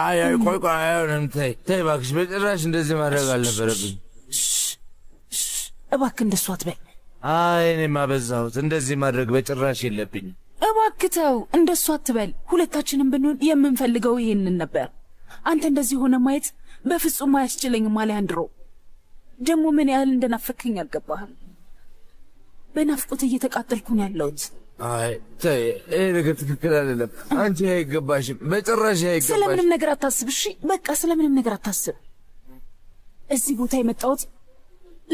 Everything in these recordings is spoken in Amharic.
አይ ቆይ አይሆንም ተይ እባክሽ በጭራሽ እንደዚህ ማድረግ አልነበረብኝ እባክህ እንደሱ አትበል አይ እኔማ በዛሁት እንደዚህ ማድረግ በጭራሽ የለብኝም እባክህ ተው እንደሱ አትበል ሁለታችንም ብንሆን የምንፈልገው ይሄንን ነበር አንተ እንደዚህ ሆነ ማየት በፍጹም አያስችለኝም አሌሃንድሮ ደግሞ ምን ያህል እንደናፈከኝ አልገባህም በናፍቆት እየተቃጠልኩ ነው ያለሁት አይ ተይ ይሄ ነገር ትክክል አይደለም አንቺ አይገባሽም በጭራሽ አይገባሽም ስለምንም ነገር አታስብ እሺ በቃ ስለምንም ነገር አታስብ እዚህ ቦታ የመጣሁት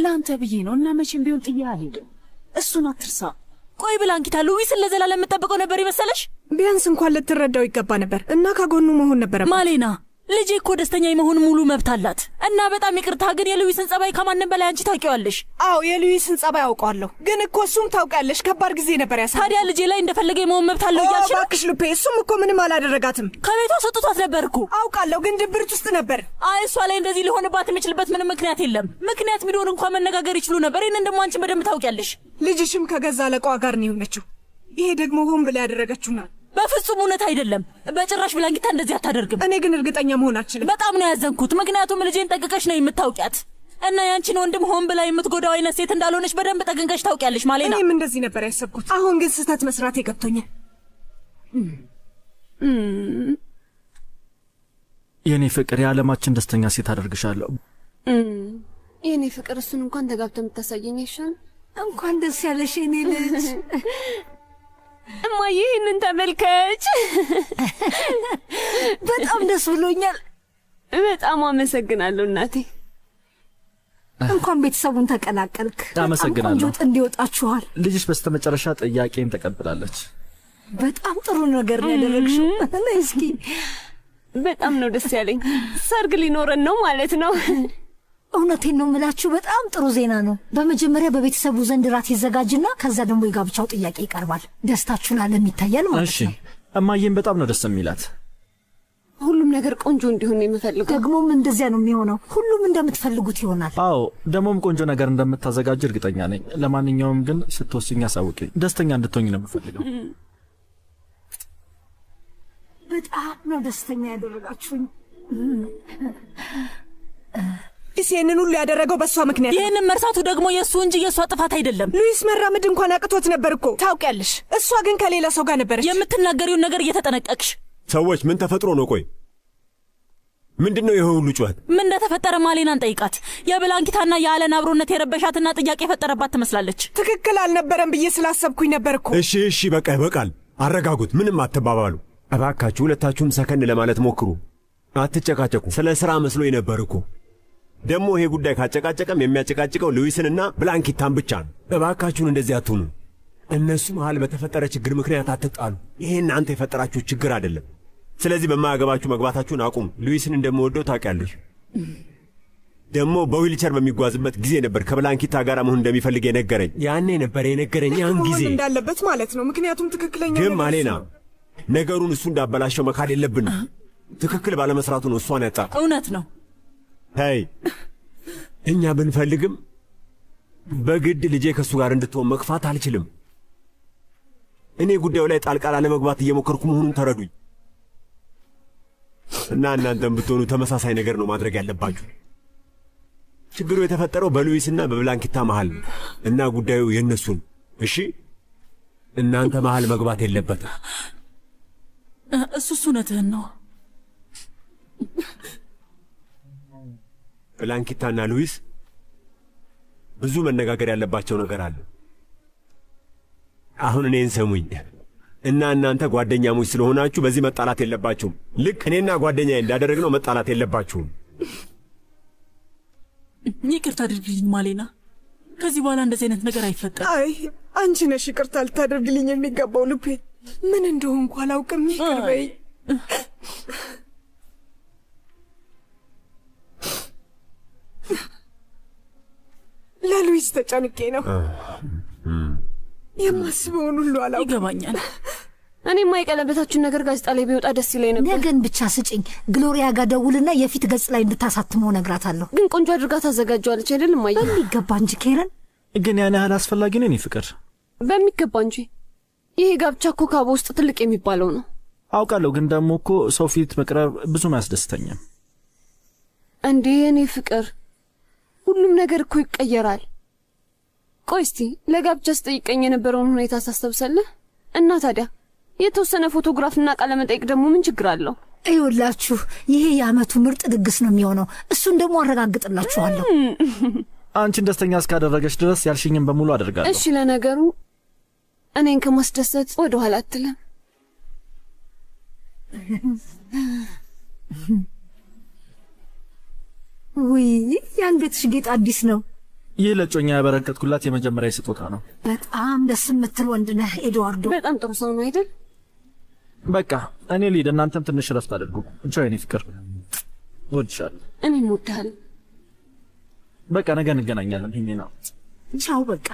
ለአንተ ብዬ ነው እና መቼም ቢሆን ጥዬ አልሄድም እሱን አትርሳ ቆይ ብላንኪታ ሉዊስን ለዘላለም የምጠብቀው ነበር ይመስለሽ ቢያንስ እንኳን ልትረዳው ይገባ ነበር እና ከጎኑ መሆን ነበር ማሌና ልጄ እኮ ደስተኛ የመሆን ሙሉ መብት አላት እና በጣም ይቅርታ ግን የሉዊስን ጸባይ ከማንም በላይ አንቺ ታውቂዋለሽ አዎ የሉዊስን ጸባይ አውቀዋለሁ ግን እኮ እሱም ታውቂያለሽ ከባድ ጊዜ ነበር ያሳለፈው ታዲያ ልጄ ላይ እንደፈለገ የመሆን መብት አለው እያልሽ እባክሽ ሉፔ እሱም እኮ ምንም አላደረጋትም ከቤቷ ሰጥቷት ነበር እኮ አውቃለሁ ግን ድብርት ውስጥ ነበር አይ እሷ ላይ እንደዚህ ሊሆንባት የሚችልበት ምንም ምክንያት የለም ምክንያት ቢሆን እንኳን መነጋገር ይችሉ ነበር ይሄንን ደግሞ አንቺ በደንብ ታውቂያለሽ ልጅሽም ከገዛ አለቃዋ ጋር ነው የሆነችው ይሄ ደግሞ ሆን ብላ ያደረገችው ነው በፍጹም እውነት አይደለም በጭራሽ ብላንኪታ እንደዚህ አታደርግም እኔ ግን እርግጠኛ መሆን አልችልም በጣም ነው ያዘንኩት ምክንያቱም ልጄን ጠንቅቀሽ ነው የምታውቂያት እና ያንቺን ወንድም ሆን ብላ የምትጎዳው አይነት ሴት እንዳልሆነች በደንብ ጠንቅቀሽ ታውቂያለሽ ማሌና እኔም እንደዚህ ነበር ያሰብኩት አሁን ግን ስህተት መስራት ይገብቶኛል የኔ ፍቅር የዓለማችን ደስተኛ ሴት አደርግሻለሁ የኔ ፍቅር እሱን እንኳን ተጋብተህ የምታሳየኝ ይሻል እንኳን ደስ ያለሽ የኔ ልጅ እማዬ ይህንን ተመልከች በጣም ደስ ብሎኛል በጣም አመሰግናለሁ እናቴ እንኳን ቤተሰቡን ተቀላቀልክ አመሰግናለሁ ቆንጆ እንዲወጣችኋል ልጅሽ በስተመጨረሻ ጥያቄን ተቀብላለች በጣም ጥሩ ነገር ያደረግሽው እስኪ በጣም ነው ደስ ያለኝ ሰርግ ሊኖረን ነው ማለት ነው እውነቴን ነው የምላችሁ በጣም ጥሩ ዜና ነው በመጀመሪያ በቤተሰቡ ዘንድ ራት ይዘጋጅና ከዛ ደግሞ የጋብቻው ጥያቄ ይቀርባል ደስታችሁን ዓለም ይታያል ማለት ነው እሺ እማዬን በጣም ነው ደስ የሚላት ሁሉም ነገር ቆንጆ እንዲሆን ነው የምፈልገው ደግሞም እንደዚያ ነው የሚሆነው ሁሉም እንደምትፈልጉት ይሆናል አዎ ደግሞም ቆንጆ ነገር እንደምታዘጋጅ እርግጠኛ ነኝ ለማንኛውም ግን ስትወስኝ አሳውቂኝ ደስተኛ እንድትሆኝ ነው የምፈልገው በጣም ነው ደስተኛ ያደረጋችሁኝ ይሄንን ሁሉ ያደረገው በሷ ምክንያት ይሄንን መርሳቱ ደግሞ የሱ እንጂ የሷ ጥፋት አይደለም ሉዊስ መራመድ እንኳን አቅቶት ነበር እኮ ታውቂያለሽ እሷ ግን ከሌላ ሰው ጋር ነበረች የምትናገሪውን ነገር እየተጠነቀቅሽ ሰዎች ምን ተፈጥሮ ነው ቆይ ምንድነው ይሄ ሁሉ ጩኸት ምን እንደተፈጠረ ማሌናን ጠይቃት የብላንኪታና የአለን አብሮነት የረበሻትና ጥያቄ የፈጠረባት ትመስላለች ትክክል አልነበረም ብዬ ስላሰብኩኝ ነበር እኮ እሺ በቃ ይበቃል አረጋጉት ምንም አትባባሉ እባካችሁ ሁለታችሁም ሰከን ለማለት ሞክሩ አትጨቃጨቁ ስለ ሥራ መስሎኝ ነበር እኮ ደግሞ ይሄ ጉዳይ ካጨቃጨቀም የሚያጨቃጭቀው ሉዊስንና ብላንኪታን ብቻ ነው እባካችሁን እንደዚህ አትሁኑ እነሱ መሃል በተፈጠረ ችግር ምክንያት አትጣሉ ይሄ እናንተ የፈጠራችሁ ችግር አይደለም ስለዚህ በማያገባችሁ መግባታችሁን አቁም ሉዊስን እንደምወደው ታውቂያለሽ ደግሞ በዊልቸር በሚጓዝበት ጊዜ ነበር ከብላንኪታ ጋር መሆን እንደሚፈልግ የነገረኝ ያኔ ነበር የነገረኝ ያን ጊዜ እንዳለበት ማለት ነው ምክንያቱም ትክክለኛ ግን ማሌና ነገሩን እሱ እንዳበላሸው መካድ የለብንም ትክክል ባለመስራቱ ነው እሷን ያጣ እውነት ነው ሄይ እኛ ብንፈልግም በግድ ልጄ ከሱ ጋር እንድትሆን መግፋት አልችልም እኔ ጉዳዩ ላይ ጣልቃ ለመግባት እየሞከርኩ መሆኑን ተረዱኝ እና እናንተም ብትሆኑ ተመሳሳይ ነገር ነው ማድረግ ያለባችሁ ችግሩ የተፈጠረው በሉዊስና በብላንኪታ መሃል እና ጉዳዩ የነሱን እሺ እናንተ መሃል መግባት የለበትም እሱ እውነትህን ነው ብላንኪታና ሉዊስ ብዙ መነጋገር ያለባቸው ነገር አለ አሁን እኔን ሰሙኝ እና እናንተ ጓደኛሞች ስለሆናችሁ በዚህ መጣላት የለባችሁም ልክ እኔና ጓደኛዬ እንዳደረግነው መጣላት የለባችሁም ይቅርታ አድርግልኝ ማሌና ከዚህ በኋላ እንደዚህ አይነት ነገር አይፈጠርም አይ አንቺ ነሽ ይቅርታ ልታደርግልኝ የሚገባው ልቤ ምን እንደሆንኩ አላውቅም ይቅር በይ ለሉዊስ ተጨንቄ ነው የማስበውን ሁሉ አላውቅም ይገባኛል እኔማ የቀለበታችን ነገር ጋዜጣ ላይ ቢወጣ ደስ ይለኝ ነበር ነገን ብቻ ስጭኝ ግሎሪያ ጋር ደውልና የፊት ገጽ ላይ እንድታሳትመው ነግራታለሁ ግን ቆንጆ አድርጋ ታዘጋጀዋለች አይደል እማዬ በሚገባ እንጂ ኬረን ግን ያን ያህል አስፈላጊ ነው ፍቅር በሚገባ እንጂ ይሄ ጋብቻ እኮ ካቦ ውስጥ ትልቅ የሚባለው ነው አውቃለሁ፣ ግን ደግሞ እኮ ሰው ፊት መቅረብ ብዙም አያስደስተኝም። እንዴ እኔ ፍቅር፣ ሁሉም ነገር እኮ ይቀየራል። ቆይ እስቲ ለጋብቻ ስጠይቀኝ የነበረውን ሁኔታ ሳስታውሳለህ? እና ታዲያ የተወሰነ ፎቶግራፍና ቃለ መጠይቅ ደግሞ ምን ችግር አለው? ይኸውላችሁ ይሄ የዓመቱ ምርጥ ድግስ ነው የሚሆነው። እሱን ደግሞ አረጋግጥላችኋለሁ። አንቺን ደስተኛ እስካደረገች ድረስ ያልሽኝን በሙሉ አደርጋለሁ። እሺ፣ ለነገሩ እኔን ከማስደሰት ወደ ኋላ አትልም። ውይ የአንገትሽ ጌጥ አዲስ ነው። ይህ ለጮኛ ያበረከትኩላት የመጀመሪያ ስጦታ ነው። በጣም ደስ የምትል ወንድ ነህ ኤድዋርዶ። በጣም ጥሩ ሰው ነው አይደል? በቃ እኔ ልሂድ፣ እናንተም ትንሽ ረፍት አድርጉ። ቻው የኔ ፍቅር፣ እወድሻለሁ። እኔም እወድሃለሁ። በቃ ነገ እንገናኛለን። ይሄ ነው። ቻው በቃ።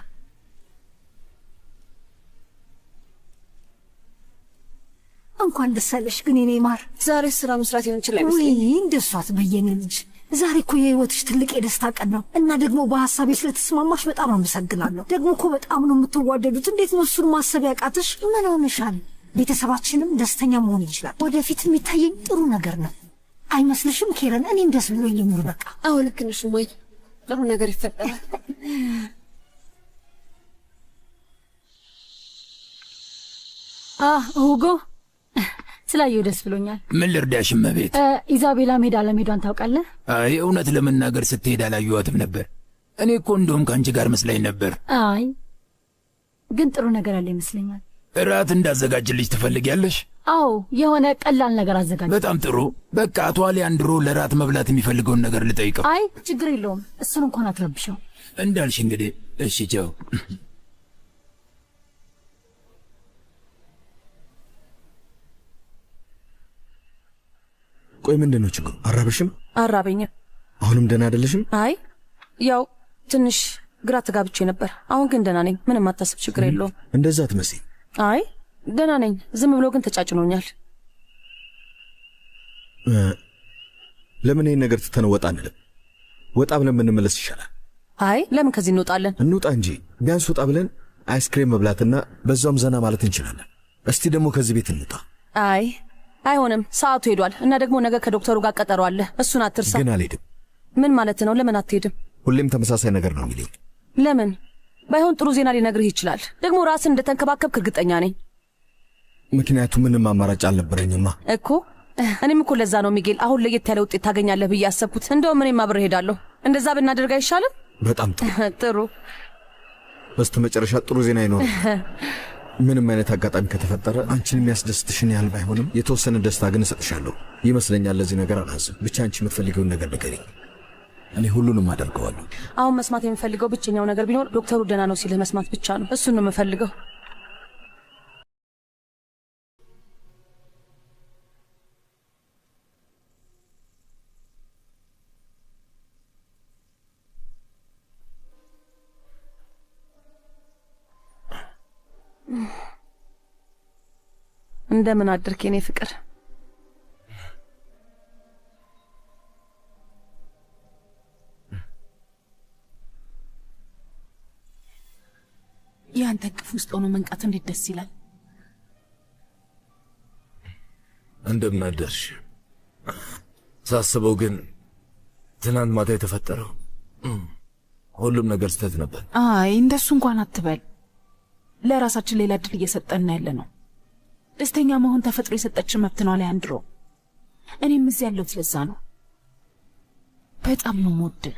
እንኳን ደስ አለሽ ግን የኔ ማር። ዛሬ ስራ መስራት ይችላል ውይ አይመስልኝ? እንደሷ አትበየኝ ልጅ። ዛሬ እኮ የህይወትሽ ትልቅ የደስታ ቀን ነው እና ደግሞ በሐሳቤ ስለተስማማሽ በጣም አመሰግናለሁ። ደግሞ እኮ በጣም ነው የምትዋደዱት። እንዴት ነው እሱን ማሰብ ያቃተሽ? ምን ሆነሻል? ቤተሰባችንም ደስተኛ መሆን ይችላል። ወደፊት የሚታየኝ ጥሩ ነገር ነው አይመስልሽም ኬረን? እኔም ደስ ብሎኝ ልኑር በቃ። አዎ ልክ ነሽ እማዬ፣ ጥሩ ነገር ይፈጠራል። ሁጎ ስላየው ደስ ብሎኛል። ምን ልርዳሽ እመቤት? ኢዛቤላ ሜዳ ለሜዷን ታውቃለህ? አይ እውነት ለመናገር ስትሄድ አላየኋትም ነበር። እኔ እኮ እንደውም ከአንቺ ጋር መስላኝ ነበር። አይ ግን ጥሩ ነገር አለ ይመስለኛል። እራት እንዳዘጋጅልሽ ትፈልጊያለሽ? አዎ የሆነ ቀላል ነገር አዘጋጅ። በጣም ጥሩ። በቃ አቶ አሊያንድሮ ለራት መብላት የሚፈልገውን ነገር ልጠይቀው። አይ ችግር የለውም፣ እሱን እንኳን አትረብሸው። እንዳልሽ እንግዲህ። እሺ ቻው። ቆይ ምንድን ነው ችግሩ? አራበሽም? አራበኝም። አሁንም ደህና አይደለሽም? አይ ያው ትንሽ ግራ ተጋብቼ ነበር። አሁን ግን ደህና ነኝ። ምንም አታስብ፣ ችግር የለውም። እንደዛ አትመስይ። አይ ደህና ነኝ። ዝም ብሎ ግን ተጫጭኖኛል። ለምን ይህን ነገር ትተነው ወጣ አንልም? ወጣ ብለን ብንመለስ ይሻላል። አይ ለምን ከዚህ እንወጣለን? እንውጣ እንጂ ቢያንስ ወጣ ብለን አይስክሬም መብላትና በዛውም ዘና ማለት እንችላለን። እስቲ ደግሞ ከዚህ ቤት እንውጣ። አይ አይሆንም፣ ሰዓቱ ሄዷል እና ደግሞ ነገ ከዶክተሩ ጋር ቀጠሮ አለ። እሱን አትርሳ። ግን አልሄድም። ምን ማለት ነው? ለምን አትሄድም? ሁሌም ተመሳሳይ ነገር ነው የሚለኝ። ለምን? ባይሆን ጥሩ ዜና ሊነግርህ ይችላል። ደግሞ ራስን እንደተንከባከብክ እርግጠኛ ነኝ። ምክንያቱም ምንም አማራጭ አልነበረኝማ እኮ። እኔም እኮ ለዛ ነው ሚጌል አሁን ለየት ያለ ውጤት ታገኛለህ ብዬ አሰብኩት። እንደውም እኔም አብሬ ሄዳለሁ። እንደዛ ብናደርግ አይሻልም? በጣም ጥሩ። ጥሩ። በስተመጨረሻ ጥሩ ዜና ይኖራል። ምንም አይነት አጋጣሚ ከተፈጠረ አንቺን የሚያስደስትሽን ያህል ባይሆንም የተወሰነ ደስታ ግን እሰጥሻለሁ ይመስለኛል። ለዚህ ነገር አላስብ። ብቻ አንቺ የምትፈልገውን ነገር ንገሪኝ፣ እኔ ሁሉንም አደርገዋለሁ። አሁን መስማት የምፈልገው ብቸኛው ነገር ቢኖር ዶክተሩ ደህና ነው ሲልህ መስማት ብቻ ነው። እሱን ነው የምፈልገው። እንደምን አድርክ የኔ ፍቅር? ያንተ እቅፍ ውስጥ ሆኖ መንቃት እንዴት ደስ ይላል። እንደምን አደርሽ? ሳስበው ግን ትናንት ማታ የተፈጠረው ሁሉም ነገር ስህተት ነበር። አይ እንደሱ እንኳን አትበል። ለራሳችን ሌላ እድል እየሰጠን ያለ ነው። ደስተኛ መሆን ተፈጥሮ የሰጠችን መብት ነው አሊያንድሮ። እኔም እዚህ ያለሁት ለዛ ነው። በጣም ነው የምወድህ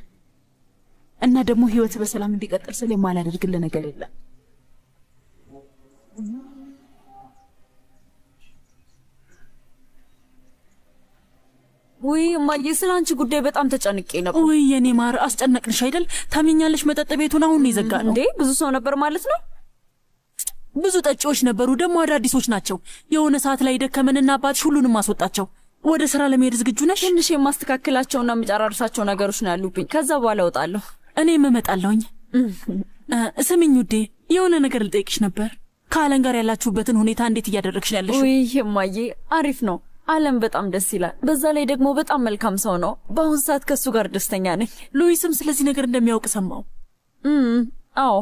እና ደግሞ ህይወት በሰላም እንዲቀጥል ስለ የማላደርግልህ ነገር የለም። ውይ እማዬ፣ ስለ አንቺ ጉዳይ በጣም ተጨንቄ ነበር። ውይ የኔ ማር፣ አስጨነቅንሽ አይደል? ታምኛለሽ? መጠጥ ቤቱን አሁን ይዘጋ ነው እንዴ? ብዙ ሰው ነበር ማለት ነው? ብዙ ጠጪዎች ነበሩ፣ ደግሞ አዳዲሶች ናቸው። የሆነ ሰዓት ላይ ደከመንና አባትሽ ሁሉንም አስወጣቸው። ወደ ስራ ለመሄድ ዝግጁ ነሽ? ትንሽ የማስተካከላቸውና የምጨራርሳቸው ነገሮች ነው ያሉብኝ። ከዛ በኋላ እወጣለሁ። እኔም እመጣለሁኝ። ስሚኝ ውዴ፣ የሆነ ነገር ልጠይቅሽ ነበር። ከአለን ጋር ያላችሁበትን ሁኔታ እንዴት እያደረግሽ ያለሽ? ውይ እማዬ፣ አሪፍ ነው። አለም በጣም ደስ ይላል። በዛ ላይ ደግሞ በጣም መልካም ሰው ነው። በአሁን ሰዓት ከሱ ጋር ደስተኛ ነኝ። ሉዊስም ስለዚህ ነገር እንደሚያውቅ ሰማው። አዎ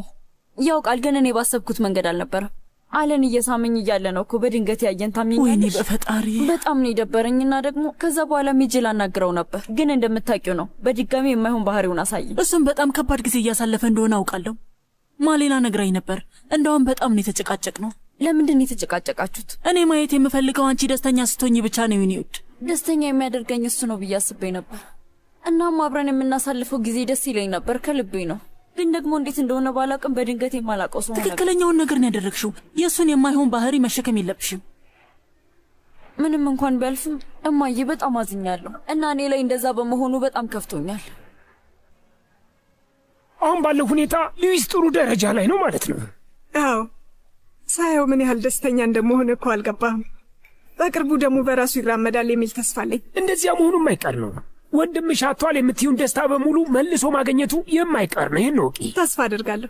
ያውቃል፣ ግን እኔ ባሰብኩት መንገድ አልነበረም። አለን እየሳመኝ እያለ ነው እኮ በድንገት ያየን። ታምኛለሽ? ወይኔ በፈጣሪ በጣም ነው የደበረኝና ደግሞ ከዛ በኋላ ሚጂ ላናግረው ነበር፣ ግን እንደምታውቂው ነው በድጋሚ የማይሆን ባህሪውን አሳየ። እሱም በጣም ከባድ ጊዜ እያሳለፈ እንደሆነ አውቃለሁ። ማሌና ነግራኝ ነበር። እንደውም በጣም ነው የተጨቃጨቅነው። ለምንድን ነው የተጨቃጨቃችሁት? እኔ ማየት የምፈልገው አንቺ ደስተኛ ስትሆኚ ብቻ ነው የኔ ውድ። ደስተኛ የሚያደርገኝ እሱ ነው ብዬ አስቤ ነበር። እናም አብረን የምናሳልፈው ጊዜ ደስ ይለኝ ነበር፣ ከልቤ ነው። ግን ደግሞ እንዴት እንደሆነ ባላቅም በድንገት የማላውቀው ሰው ሆነ። ትክክለኛውን ነገር ነው ያደረግሽው። የእሱን የማይሆን ባህሪ መሸከም የለብሽም። ምንም እንኳን ቢያልፍም እማዬ በጣም አዝኛለሁ እና እኔ ላይ እንደዛ በመሆኑ በጣም ከፍቶኛል። አሁን ባለው ሁኔታ ሉዊስ ጥሩ ደረጃ ላይ ነው ማለት ነው። አዎ፣ ሳየው ምን ያህል ደስተኛ እንደመሆነ እኮ አልገባም። በቅርቡ ደግሞ በራሱ ይራመዳል የሚል ተስፋ አለኝ። እንደዚያ መሆኑም አይቀር ነው። ወንድምሽ አጥቷል የምትይውን ደስታ በሙሉ መልሶ ማግኘቱ የማይቀር ነው። ይህን ወቂ። ተስፋ አደርጋለሁ።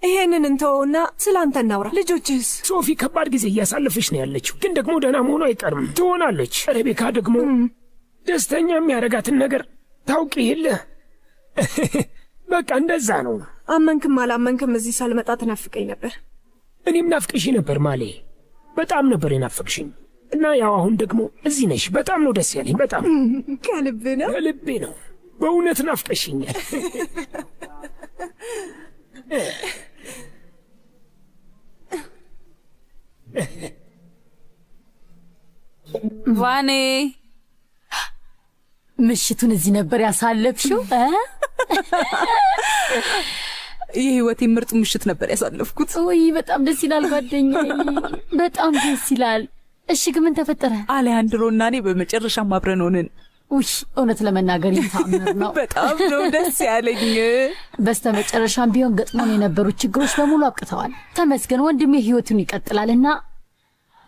ይሄንን እንተወውና ስለ አንተ እናውራ። ልጆችስ? ሶፊ ከባድ ጊዜ እያሳለፈች ነው ያለችው፣ ግን ደግሞ ደህና መሆኑ አይቀርም። ትሆናለች። ረቤካ ደግሞ ደስተኛ የሚያደርጋትን ነገር ታውቂ የለ። በቃ እንደዛ ነው። አመንክም አላመንክም እዚህ ሳልመጣ ትናፍቀኝ ነበር። እኔም ናፍቅሽ ነበር ማሌ፣ በጣም ነበር የናፈቅሽኝ። እና ያው አሁን ደግሞ እዚህ ነሽ። በጣም ነው ደስ ያለኝ። በጣም ከልብ ነው፣ ከልቤ ነው። በእውነት ናፍቀሽኛል። ቫኔ ምሽቱን እዚህ ነበር ያሳለፍሽው? የህይወቴ ምርጥ ምሽት ነበር ያሳለፍኩት። ወይ በጣም ደስ ይላል ጓደኛዬ፣ በጣም ደስ ይላል። እሺ ግን ምን ተፈጠረ? አሌሃንድሮና እኔ በመጨረሻም አብረን ሆንን። ውይ እውነት ለመናገር ይታምር ነው። በጣም ነው ደስ ያለኝ። በስተመጨረሻም ቢሆን ገጥሞን የነበሩት ችግሮች በሙሉ አብቅተዋል። ተመስገን። ወንድሜ ህይወቱን ይቀጥላልና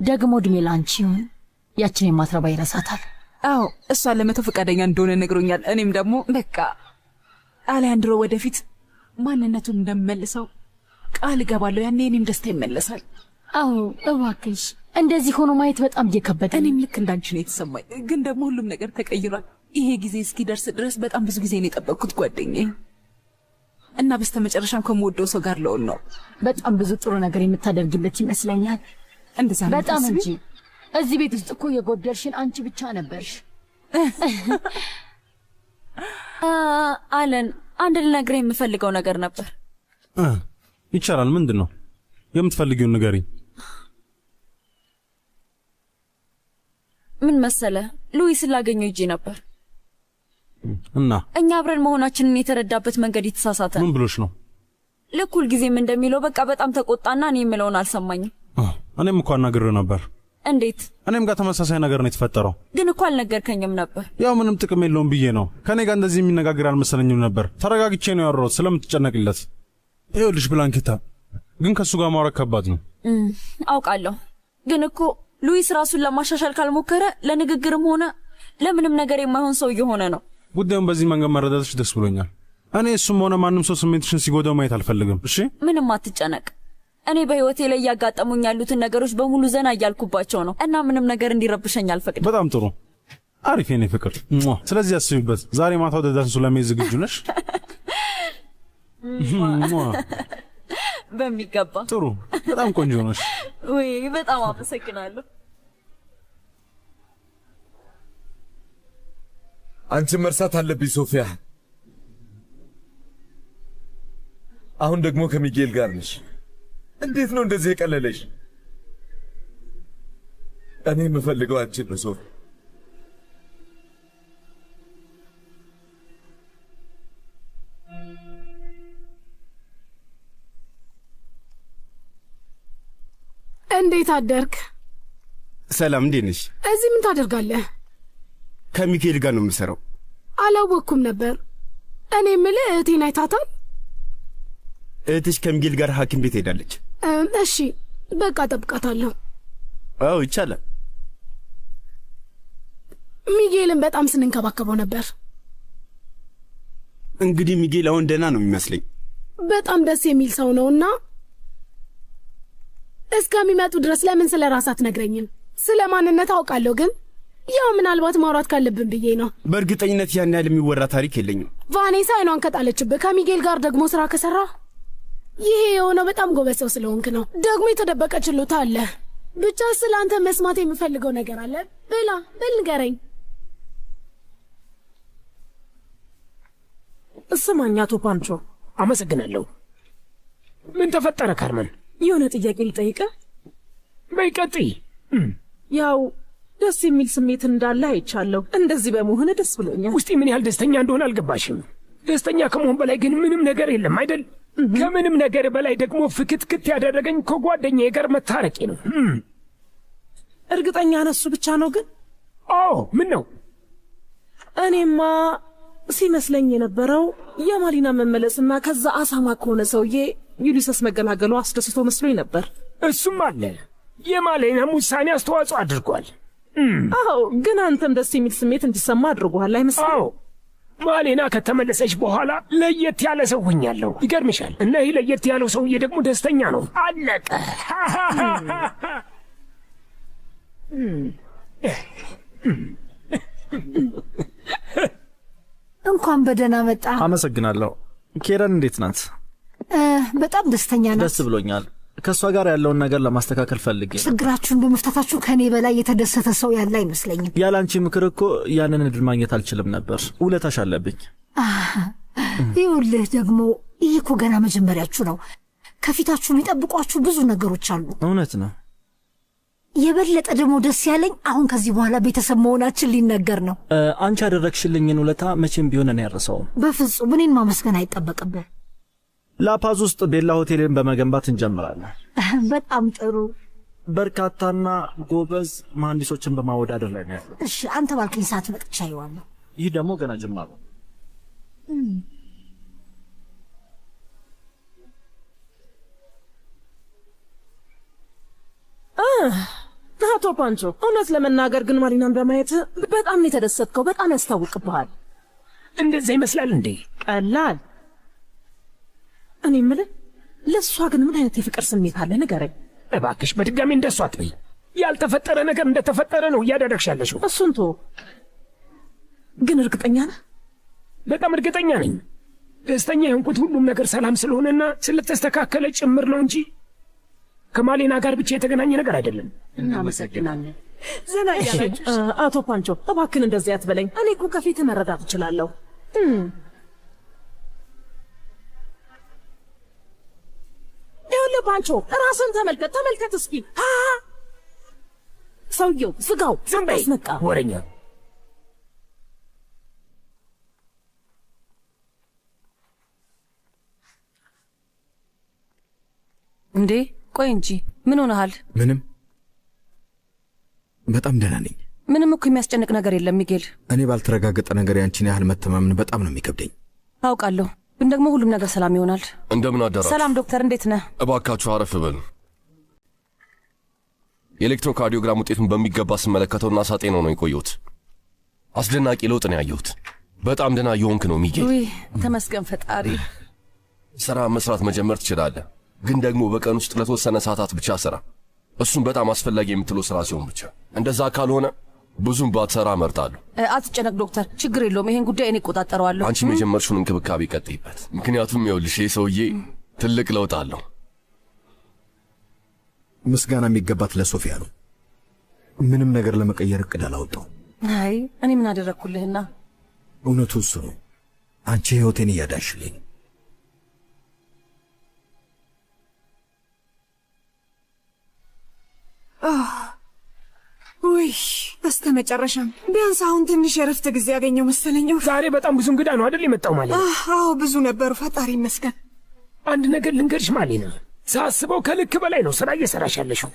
ደግሞ እድሜ ላንቺ ይሁን። ያችን የማትረባ ይረሳታል። አዎ እሷ ለመተው ፈቃደኛ እንደሆነ ነግሮኛል። እኔም ደግሞ በቃ አሌሃንድሮ ወደፊት ማንነቱን እንደምመልሰው ቃል እገባለሁ። ያኔ እኔም ደስታ ይመለሳል። አዎ እባክሽ፣ እንደዚህ ሆኖ ማየት በጣም እየከበደ። እኔም ልክ እንዳንቺ ነው የተሰማኝ፣ ግን ደግሞ ሁሉም ነገር ተቀይሯል። ይሄ ጊዜ እስኪደርስ ድረስ በጣም ብዙ ጊዜ ነው የጠበቅኩት ጓደኛዬ፣ እና በስተመጨረሻም ከምወደው ሰው ጋር ልሆን ነው። በጣም ብዙ ጥሩ ነገር የምታደርግለት ይመስለኛል። እንደዛ ነው በጣም እንጂ። እዚህ ቤት ውስጥ እኮ የጎደልሽን አንቺ ብቻ ነበርሽ። አለን አንድ ልነግርህ የምፈልገው ነገር ነበር። ይቻላል። ምንድን ነው የምትፈልጊውን ንገሪኝ። ምን መሰለ፣ ሉዊስን ላገኘው ይዤ ነበር እና እኛ አብረን መሆናችንን የተረዳበት መንገድ የተሳሳተ። ምን ብሎሽ ነው? ልክ ሁልጊዜም እንደሚለው በቃ በጣም ተቆጣና እኔ የምለውን አልሰማኝም። እኔም እኮ አናግሬው ነበር። እንዴት? እኔም ጋር ተመሳሳይ ነገር ነው የተፈጠረው። ግን እኮ አልነገርከኝም ነበር። ያው ምንም ጥቅም የለውም ብዬ ነው። ከኔ ጋር እንደዚህ የሚነጋገር አልመሰለኝም ነበር። ተረጋግቼ ነው ያወራሁት ስለምትጨነቅለት። ይኸውልሽ ብላንኬታ፣ ግን ከእሱ ጋር ማውራት ከባድ ነው። አውቃለሁ፣ ግን እኮ ሉዊስ ራሱን ለማሻሻል ካልሞከረ ለንግግርም ሆነ ለምንም ነገር የማይሆን ሰው እየሆነ ነው። ጉዳዩን በዚህ መንገድ መረዳትሽ ደስ ብሎኛል። እኔ እሱም ሆነ ማንም ሰው ስሜትሽን ሲጎዳው ማየት አልፈልግም። እሺ ምንም አትጨነቅ። እኔ በህይወቴ ላይ ያጋጠሙኝ ያሉትን ነገሮች በሙሉ ዘና እያልኩባቸው ነው እና ምንም ነገር እንዲረብሸኝ አልፈቅድም። በጣም ጥሩ፣ አሪፍ የኔ ፍቅር። ስለዚህ አስቢበት። ዛሬ ማታ ወደ ዳንሱ ለመሄድ ዝግጁ ነሽ? በሚገባ። ጥሩ፣ በጣም ቆንጆ ነሽ። ወይ በጣም አመሰግናለሁ። አንቺን መርሳት አለብኝ ሶፊያ። አሁን ደግሞ ከሚጌል ጋር ነሽ። እንዴት ነው እንደዚህ የቀለለሽ? እኔ የምፈልገው አንቺን ነው ሶፊያ። እንዴት አደርክ? ሰላም፣ እንዴት ነሽ? እዚህ ምን ታደርጋለህ? ከሚካኤል ጋር ነው የምሰራው። አላወቅኩም ነበር። እኔ የምልህ እህቴን አይታታል? እህትሽ ከሚካኤል ጋር ሐኪም ቤት ሄዳለች። እሺ በቃ ጠብቃታለሁ። አዎ ይቻላል። ሚጌልን በጣም ስንንከባከበው ነበር። እንግዲህ ሚጌል አሁን ደህና ነው የሚመስለኝ። በጣም ደስ የሚል ሰው ነውና እስከሚመጡ ድረስ ለምን ስለ ራስ አትነግረኝም? ስለ ማንነት አውቃለሁ፣ ግን ያው ምናልባት ማውራት ካለብን ብዬ ነው። በእርግጠኝነት ያን ያህል የሚወራ ታሪክ የለኝም። ቫኔሳ አይኗን ከጣለችብህ ከሚጌል ጋር ደግሞ ስራ ከሰራ ይሄ የሆነው በጣም ጎበዝ ሰው ስለሆንክ ነው። ደግሞ የተደበቀ ችሎታ አለ። ብቻ ስለ አንተ መስማት የምፈልገው ነገር አለ። በል ንገረኝ። ስማኝ አቶ ፓንቾ። አመሰግናለሁ። ምን ተፈጠረ ካርመን? የሆነ ጥያቄ ልጠይቅህ። በይ ቀጥይ። ያው ደስ የሚል ስሜት እንዳለ አይቻለሁ። እንደዚህ በመሆን ደስ ብሎኛል። ውስጤ ምን ያህል ደስተኛ እንደሆነ አልገባሽም። ደስተኛ ከመሆን በላይ ግን ምንም ነገር የለም አይደል? ከምንም ነገር በላይ ደግሞ ፍክትክት ያደረገኝ ከጓደኛዬ ጋር መታረቄ ነው። እርግጠኛ ነሱ ብቻ ነው ግን? አዎ። ምን ነው? እኔማ ሲመስለኝ የነበረው የማሊና መመለስና ከዛ አሳማ ከሆነ ሰውዬ ዩሊሰስ መገላገሉ አስደስቶ መስሎኝ ነበር። እሱም አለ። የማሊናም ውሳኔ አስተዋጽኦ አድርጓል። አዎ፣ ግን አንተም ደስ የሚል ስሜት እንዲሰማ አድርጓል አይመስልም? አዎ። ማሊና ከተመለሰች በኋላ ለየት ያለ ሰው ሆኛለሁ። ይገርምሻል። እና ይህ ለየት ያለው ሰውዬ ደግሞ ደስተኛ ነው። አለቀ። እንኳን በደህና መጣ። አመሰግናለሁ። ኬረን እንዴት ናት? በጣም ደስተኛ ናት። ደስ ብሎኛል። ከእሷ ጋር ያለውን ነገር ለማስተካከል ፈልጌ ችግራችሁን በመፍታታችሁ ከእኔ በላይ የተደሰተ ሰው ያለ አይመስለኝም። ያለ አንቺ ምክር እኮ ያንን እድል ማግኘት አልችልም ነበር። ውለታሽ አለብኝ። ይኸውልህ ደግሞ ይህ እኮ ገና መጀመሪያችሁ ነው። ከፊታችሁ የሚጠብቋችሁ ብዙ ነገሮች አሉ። እውነት ነው። የበለጠ ደግሞ ደስ ያለኝ አሁን ከዚህ በኋላ ቤተሰብ መሆናችን ሊነገር ነው። አንቺ ያደረግሽልኝን ውለታ መቼም ቢሆን እኔ ያረሰውም። በፍጹም እኔን ማመስገን አይጠበቅብህ። ላፓዝ ውስጥ ቤላ ሆቴልን በመገንባት እንጀምራለን። በጣም ጥሩ። በርካታና ጎበዝ መሐንዲሶችን በማወዳደር ላይ ነው ያለው። እሺ፣ አንተ ባልከኝ ሰዓት መጥቻ ይዋለሁ። ይህ ደግሞ ገና ጅማሩ። አቶ ፓንቾ፣ እውነት ለመናገር ግን ማሊናን በማየት በጣም ነው የተደሰትከው። በጣም ያስታውቅብሃል። እንደዛ ይመስላል እንዴ? ቀላል። እኔ የምልህ ለእሷ ግን ምን አይነት የፍቅር ስሜት አለ? ንገረኝ እባክሽ። በድጋሚ እንደሷ አትበይ። ያልተፈጠረ ነገር እንደተፈጠረ ነው እያደረግሽ ያለሽው። እሱን ቶ ግን እርግጠኛ ነህ? በጣም እርግጠኛ ነኝ። ደስተኛ የሆንኩት ሁሉም ነገር ሰላም ስለሆነና ስለተስተካከለ ጭምር ነው እንጂ ከማሊና ጋር ብቻ የተገናኘ ነገር አይደለም። እናመሰግናለን። ዘና እያላችሁ አቶ ፓንቾ፣ እባክን እንደዚህ አትበለኝ። እኔ እኮ ከፊት መረዳት እችላለሁ። ይኸውልህ ፓንቾ፣ ራስን ተመልከት እስኪ። ሰውየው ዝጋው። ዝም በይ ወሬኛ። እንዴ ቆይ እንጂ ምን ሆነሃል? ምንም፣ በጣም ደህና ነኝ። ምንም እኮ የሚያስጨንቅ ነገር የለም ሚጌል። እኔ ባልተረጋገጠ ነገር ያንቺን ያህል መተማመን በጣም ነው የሚከብደኝ። አውቃለሁ፣ ግን ደግሞ ሁሉም ነገር ሰላም ይሆናል። እንደምን አደራችሁ? ሰላም ዶክተር፣ እንዴት ነህ? እባካችሁ አረፍ በሉ። የኤሌክትሮካርዲዮግራም ውጤቱን በሚገባ ስመለከተውና ሳጤነው ነው የቆየሁት። አስደናቂ ለውጥ ነው ያየሁት። በጣም ደህና እየሆንክ ነው ሚጌል። ውይ ተመስገን ፈጣሪ። ስራ መስራት መጀመር ትችላለህ፣ ግን ደግሞ በቀን ውስጥ ለተወሰነ ሰዓታት ብቻ ስራ። እሱም በጣም አስፈላጊ የምትለው ስራ ሲሆን ብቻ። እንደዛ ካልሆነ ብዙም ባትሰራ እመርጣለሁ። አትጨነቅ ዶክተር፣ ችግር የለውም። ይሄን ጉዳይ እኔ እቆጣጠረዋለሁ። አንቺም የጀመርሽውን እንክብካቤ ቀጥይበት። ምክንያቱም ይኸውልሽ ይህ ሰውዬ ትልቅ ለውጥ አለው። ምስጋና የሚገባት ለሶፊያ ነው። ምንም ነገር ለመቀየር እቅድ አላወጣው። አይ እኔ ምን አደረግኩልህና? እውነቱ እሱ ነው። አንቺ ህይወቴን እያዳንሽልኝ። ውይ በስተ መጨረሻም ቢያንስ አሁን ትንሽ የረፍት ጊዜ ያገኘው መሰለኝ። ዛሬ በጣም ብዙ እንግዳ ነው አይደል የመጣው ማለት ነው? አዎ ብዙ ነበሩ። ፈጣሪ ይመስገን። አንድ ነገር ልንገርሽ ማሊና፣ ሳስበው ከልክ በላይ ነው ስራ እየሰራሽ ያለሽው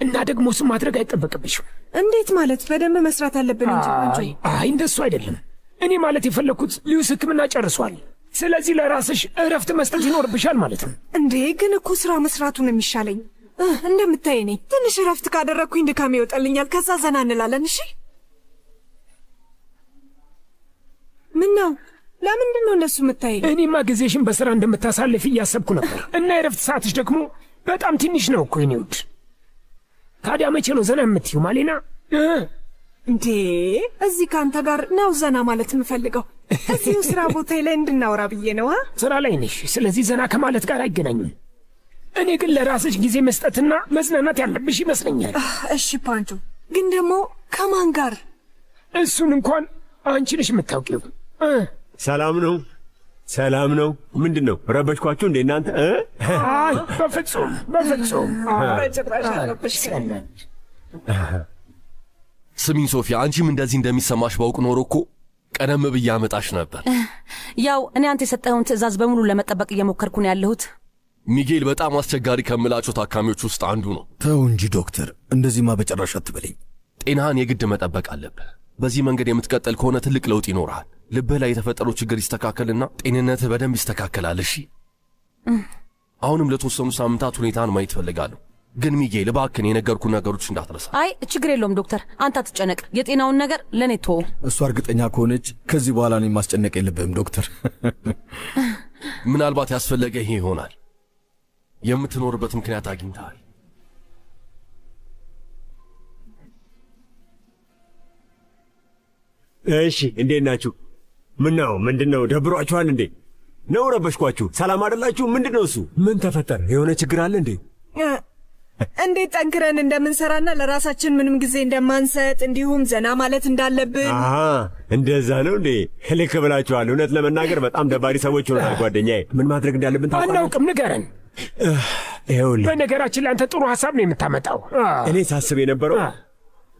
እና ደግሞ እሱ ማድረግ አይጠበቅብሽም። እንዴት ማለት? በደንብ መስራት አለብን እንጂ። አይ እንደሱ አይደለም። እኔ ማለት የፈለኩት ሊዩስ ሕክምና ጨርሷል። ስለዚህ ለራስሽ እረፍት መስጠት ይኖርብሻል ማለት ነው። እንዴ ግን እኮ ስራ መስራቱ ነው የሚሻለኝ። እንደምታይ ነኝ። ትንሽ እረፍት ካደረግኩኝ ድካም ይወጣልኛል። ከዛ ዘና እንላለን። እሺ ምን ነው? ለምንድን ነው እንደሱ የምታይ? እኔማ ጊዜሽን በስራ እንደምታሳልፍ እያሰብኩ ነበር እና የእረፍት ሰዓትሽ ደግሞ በጣም ትንሽ ነው እኮ የኔ ውድ። ታዲያ መቼ ነው ዘና የምትይው ማሊና? እንዴ እዚህ ከአንተ ጋር ነው ዘና ማለት የምፈልገው። እዚሁ ስራ ቦታ ላይ እንድናወራ ብዬ ነው። ስራ ላይ ነሽ፣ ስለዚህ ዘና ከማለት ጋር አይገናኙም። እኔ ግን ለራስሽ ጊዜ መስጠትና መዝናናት ያለብሽ ይመስለኛል። እሺ ፓንቾ፣ ግን ደግሞ ከማን ጋር? እሱን እንኳን አንቺ ነሽ የምታውቂው። ሰላም ነው ሰላም ነው። ምንድን ነው ረበሽኳችሁ እንዴ እናንተ? አይ በፍጹም በፍጹም በጭራሽ አልረበሽከኝ። ስሚኝ ሶፊያ፣ አንቺም እንደዚህ እንደሚሰማሽ ባውቅ ኖሮ እኮ ቀደም ብዬ አመጣሽ ነበር። ያው እኔ አንተ የሰጠኸውን ትዕዛዝ በሙሉ ለመጠበቅ እየሞከርኩ ነው ያለሁት። ሚጌል በጣም አስቸጋሪ ከምላቸው ታካሚዎች ውስጥ አንዱ ነው። ተው እንጂ ዶክተር፣ እንደዚህማ በጭራሽ አትበለኝ። ጤናህን የግድ መጠበቅ አለብህ። በዚህ መንገድ የምትቀጥል ከሆነ ትልቅ ለውጥ ይኖርሃል። ልብህ ላይ የተፈጠረው ችግር ይስተካከልና ጤንነትህ በደንብ ይስተካከላል። እሺ፣ አሁንም ለተወሰኑ ሳምንታት ሁኔታን ማየት ፈልጋለሁ። ግን ሚጌል እባክህን የነገርኩ ነገሮች እንዳትረሳ። አይ ችግር የለውም ዶክተር፣ አንተ አትጨነቅ። የጤናውን ነገር ለእኔ ተወው። እሷ እርግጠኛ ከሆነች ከዚህ በኋላ እኔን ማስጨነቅ የለብህም ዶክተር። ምናልባት ያስፈለገ ይሄ ይሆናል። የምትኖርበት ምክንያት አግኝተሃል። እሺ እንዴት ናችሁ? ምንድነው ደብሯችኋል እንዴ? ነው ረበሽኳችሁ? ሰላም አይደላችሁ? ምንድነው እሱ? ምን ተፈጠረ? የሆነ ችግር አለ እንዴ? እንዴት ጠንክረን እንደምንሰራና ለራሳችን ምንም ጊዜ እንደማንሰጥ እንዲሁም ዘና ማለት እንዳለብን። እንደዛ ነው እንዴ? ልክ ብላችኋል። እውነት ለመናገር በጣም ደባሪ ሰዎች ሆነናል ጓደኛዬ። ምን ማድረግ እንዳለብን ታውቃለህ? አናውቅም፣ ንገረን። ይኸውልህ፣ በነገራችን ላይ አንተ ጥሩ ሐሳብ ነው የምታመጣው። እኔ ሳስብ የነበረው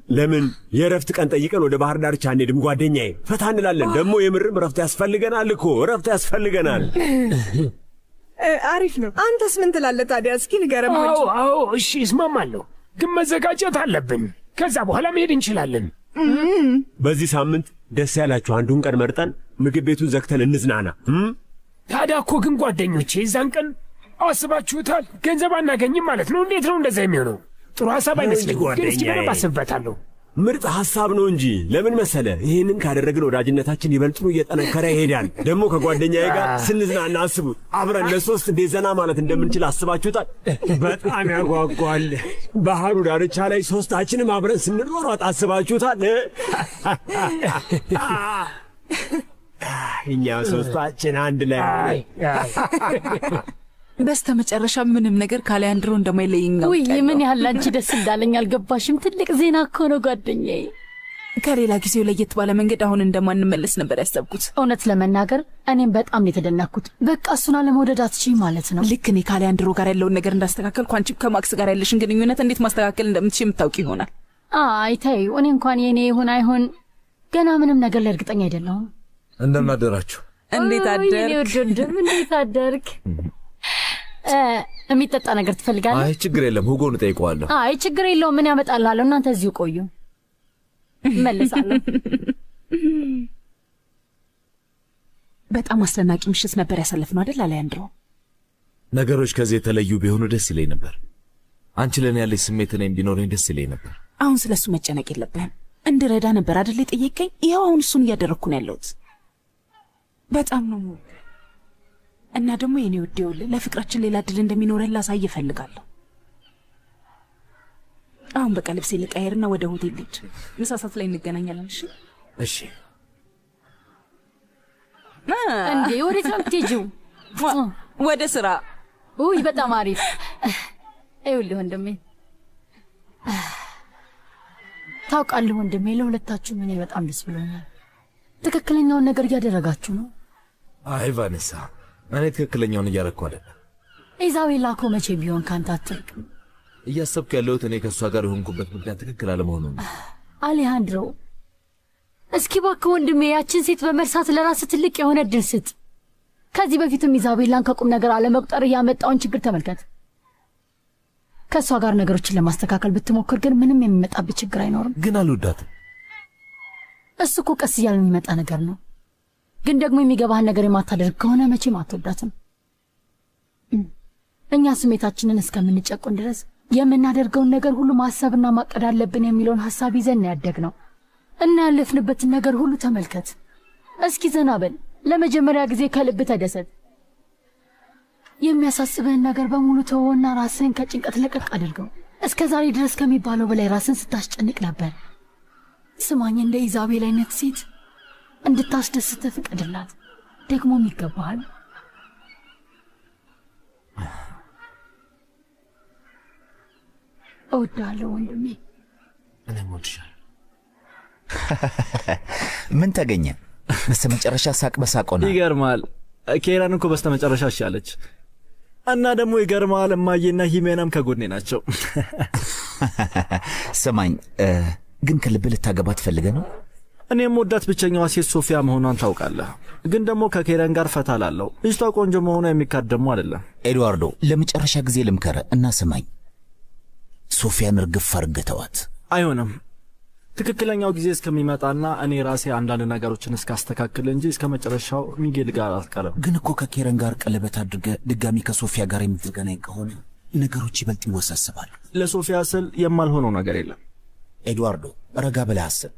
ለምን የእረፍት ቀን ጠይቀን ወደ ባህር ዳርቻ አንሄድም ጓደኛዬ? ፈታ እንላለን። ደግሞ የምርም እረፍት ያስፈልገናል እኮ እረፍት ያስፈልገናል። አሪፍ ነው። አንተስ ምን ትላለህ ታዲያ? እስኪ ንገረን። አዎ እሺ እስማማለሁ፣ ግን መዘጋጀት አለብን። ከዛ በኋላ መሄድ እንችላለን። በዚህ ሳምንት ደስ ያላችሁ አንዱን ቀን መርጠን ምግብ ቤቱን ዘግተን እንዝናና። ታዲያ እኮ ግን ጓደኞቼ የዛን ቀን አስባችሁታል? ገንዘብ አናገኝም ማለት ነው። እንዴት ነው እንደዛ የሚሆነው? ጥሩ ሐሳብ አይመስለኝም፣ ግን እስኪ በደንብ አስብበታለሁ። ምርጥ ሐሳብ ነው እንጂ ለምን መሰለ፣ ይህንን ካደረግን ወዳጅነታችን ይበልጥኑ እየጠነከረ ይሄዳል። ደግሞ ከጓደኛዬ ጋር ስንዝናና አስቡት፣ አብረን ለሶስት እንዴት ዘና ማለት እንደምንችል አስባችሁታል? በጣም ያጓጓል። ባህሩ ዳርቻ ላይ ሶስታችንም አብረን ስንሯሯጥ አስባችሁታል? እኛ ሶስታችን አንድ ላይ በስተ መጨረሻ ምንም ነገር ካሊያንድሮ እንደማይለይኝ ነው። ውይ ምን ያህል አንቺ ደስ እንዳለኝ አልገባሽም። ትልቅ ዜና እኮ ነው ጓደኛዬ። ከሌላ ጊዜው ለየት ባለ መንገድ አሁን እንደማንመለስ ነበር ያሰብኩት። እውነት ለመናገር እኔም በጣም የተደነኩት። በቃ እሱን አለመውደድ አትችይም ማለት ነው። ልክ እኔ ካሊያንድሮ ጋር ያለውን ነገር እንዳስተካከልኩ አንቺ ከማክስ ጋር ያለሽን ግንኙነት እንዴት ማስተካከል እንደምትችይ የምታውቂ ይሆናል። አይ ተይው፣ እኔ እንኳን የኔ ይሁን አይሁን ገና ምንም ነገር ላይ እርግጠኛ አይደለሁም። እንደምን አደራችሁ? እንዴት አደርክ? እንዴት አደርክ? የሚጠጣ ነገር ትፈልጋለህ? አይ ችግር የለም፣ ሁጎን እጠይቀዋለሁ። አይ ችግር የለውም፣ ምን ያመጣልሃለሁ። እናንተ እዚሁ ቆዩ፣ እመለሳለሁ። በጣም አስደናቂ ምሽት ነበር ያሳለፍነው አይደል አሊያንድሮ? ነገሮች ከዚህ የተለዩ ቢሆኑ ደስ ይለኝ ነበር። አንቺ ለኔ ያለሽ ስሜት እኔም ቢኖረኝ ደስ ይለኝ ነበር። አሁን ስለሱ መጨነቅ የለብህም። እንድረዳ ነበር አይደል የጠየቀኝ? ይኸው አሁን እሱን እያደረግኩ ነው ያለሁት። በጣም ነው እና ደግሞ የኔ ውድ ይኸውልህ፣ ለፍቅራችን ሌላ ድል እንደሚኖረን ላሳይ እፈልጋለሁ። አሁን በቃ ልብሴ ልቀይርና ወደ ሆቴል ልሂድ። ምሳ ሰዓት ላይ እንገናኛለን። እሺ እሺ። እንዴ ወዴት ነው የምትሄጂው? ወደ ስራ። ውይ በጣም አሪፍ። ይኸውልህ ወንድሜ፣ ታውቃለህ ወንድሜ፣ ለሁለታችሁ እኔ በጣም ደስ ብሎኛል። ትክክለኛውን ነገር እያደረጋችሁ ነው። አይ ቫኔሳ፣ እኔ ትክክለኛውን እያረግኩ አይደለም። ኢዛቤላ እኮ መቼ ቢሆን ካንተ አትርቅም። እያሰብኩ ያለሁት እኔ ከእሷ ጋር የሆንኩበት ምክንያት ትክክል አለመሆኑ ነው። አሌሃንድሮ፣ እስኪ እባክህ ወንድሜ ያችን ሴት በመርሳት ለራስህ ትልቅ የሆነ እድል ስጥ። ከዚህ በፊትም ኢዛቤላን ከቁም ነገር አለመቁጠር ያመጣውን ችግር ተመልከት። ከእሷ ጋር ነገሮችን ለማስተካከል ብትሞክር ግን ምንም የሚመጣብህ ችግር አይኖርም። ግን አልወዳትም። እሱ እኮ ቀስ እያለ የሚመጣ ነገር ነው። ግን ደግሞ የሚገባህን ነገር የማታደርግ ከሆነ መቼም አትወዳትም። እኛ ስሜታችንን እስከምንጨቁን ድረስ የምናደርገውን ነገር ሁሉ ማሰብና ማቀድ አለብን የሚለውን ሐሳብ ይዘን ያደግነው እና ያለፍንበትን ነገር ሁሉ ተመልከት። እስኪ ዘና በል። ለመጀመሪያ ጊዜ ከልብ ተደሰት። የሚያሳስብህን ነገር በሙሉ ተወውና ራስህን ከጭንቀት ለቀቅ አድርገው። እስከ ዛሬ ድረስ ከሚባለው በላይ ራስን ስታስጨንቅ ነበር። ስማኝ፣ እንደ ኢዛቤል አይነት ሴት እንድታስደስትህ ፍቀድላት። ደግሞም ይገባሃል። እወድሃለሁ ወንድሜ። እኔም እወድሻለሁ። ምን ተገኘ? በስተመጨረሻ ሳቅ በሳቅ ሆነ። ይገርማል። ኬራን እኮ በስተመጨረሻ አሻለች። እና ደግሞ ይገርማል፣ እማዬና ሂሜናም ከጎኔ ናቸው። ስማኝ፣ ግን ከልብ ልታገባ ትፈልገ ነው? እኔም ወዳት ብቸኛዋ ሴት ሶፊያ መሆኗን ታውቃለህ። ግን ደግሞ ከኬረን ጋር ፈታ ላለው ልጅቷ ቆንጆ መሆኗ የሚካድ ደግሞ አይደለም። ኤድዋርዶ፣ ለመጨረሻ ጊዜ ልምከረ እና ስማኝ፣ ሶፊያን እርግፍ አርገተዋት። አይሆንም። ትክክለኛው ጊዜ እስከሚመጣና እኔ ራሴ አንዳንድ ነገሮችን እስካስተካክል እንጂ እስከ መጨረሻው ሚጌል ጋር አልቀረም። ግን እኮ ከኬረን ጋር ቀለበት አድርገ ድጋሚ ከሶፊያ ጋር የምትገናኝ ከሆነ ነገሮች ይበልጥ ይወሳሰባሉ። ለሶፊያ ስል የማልሆነው ነገር የለም። ኤድዋርዶ፣ ረጋ ብለህ አስብ።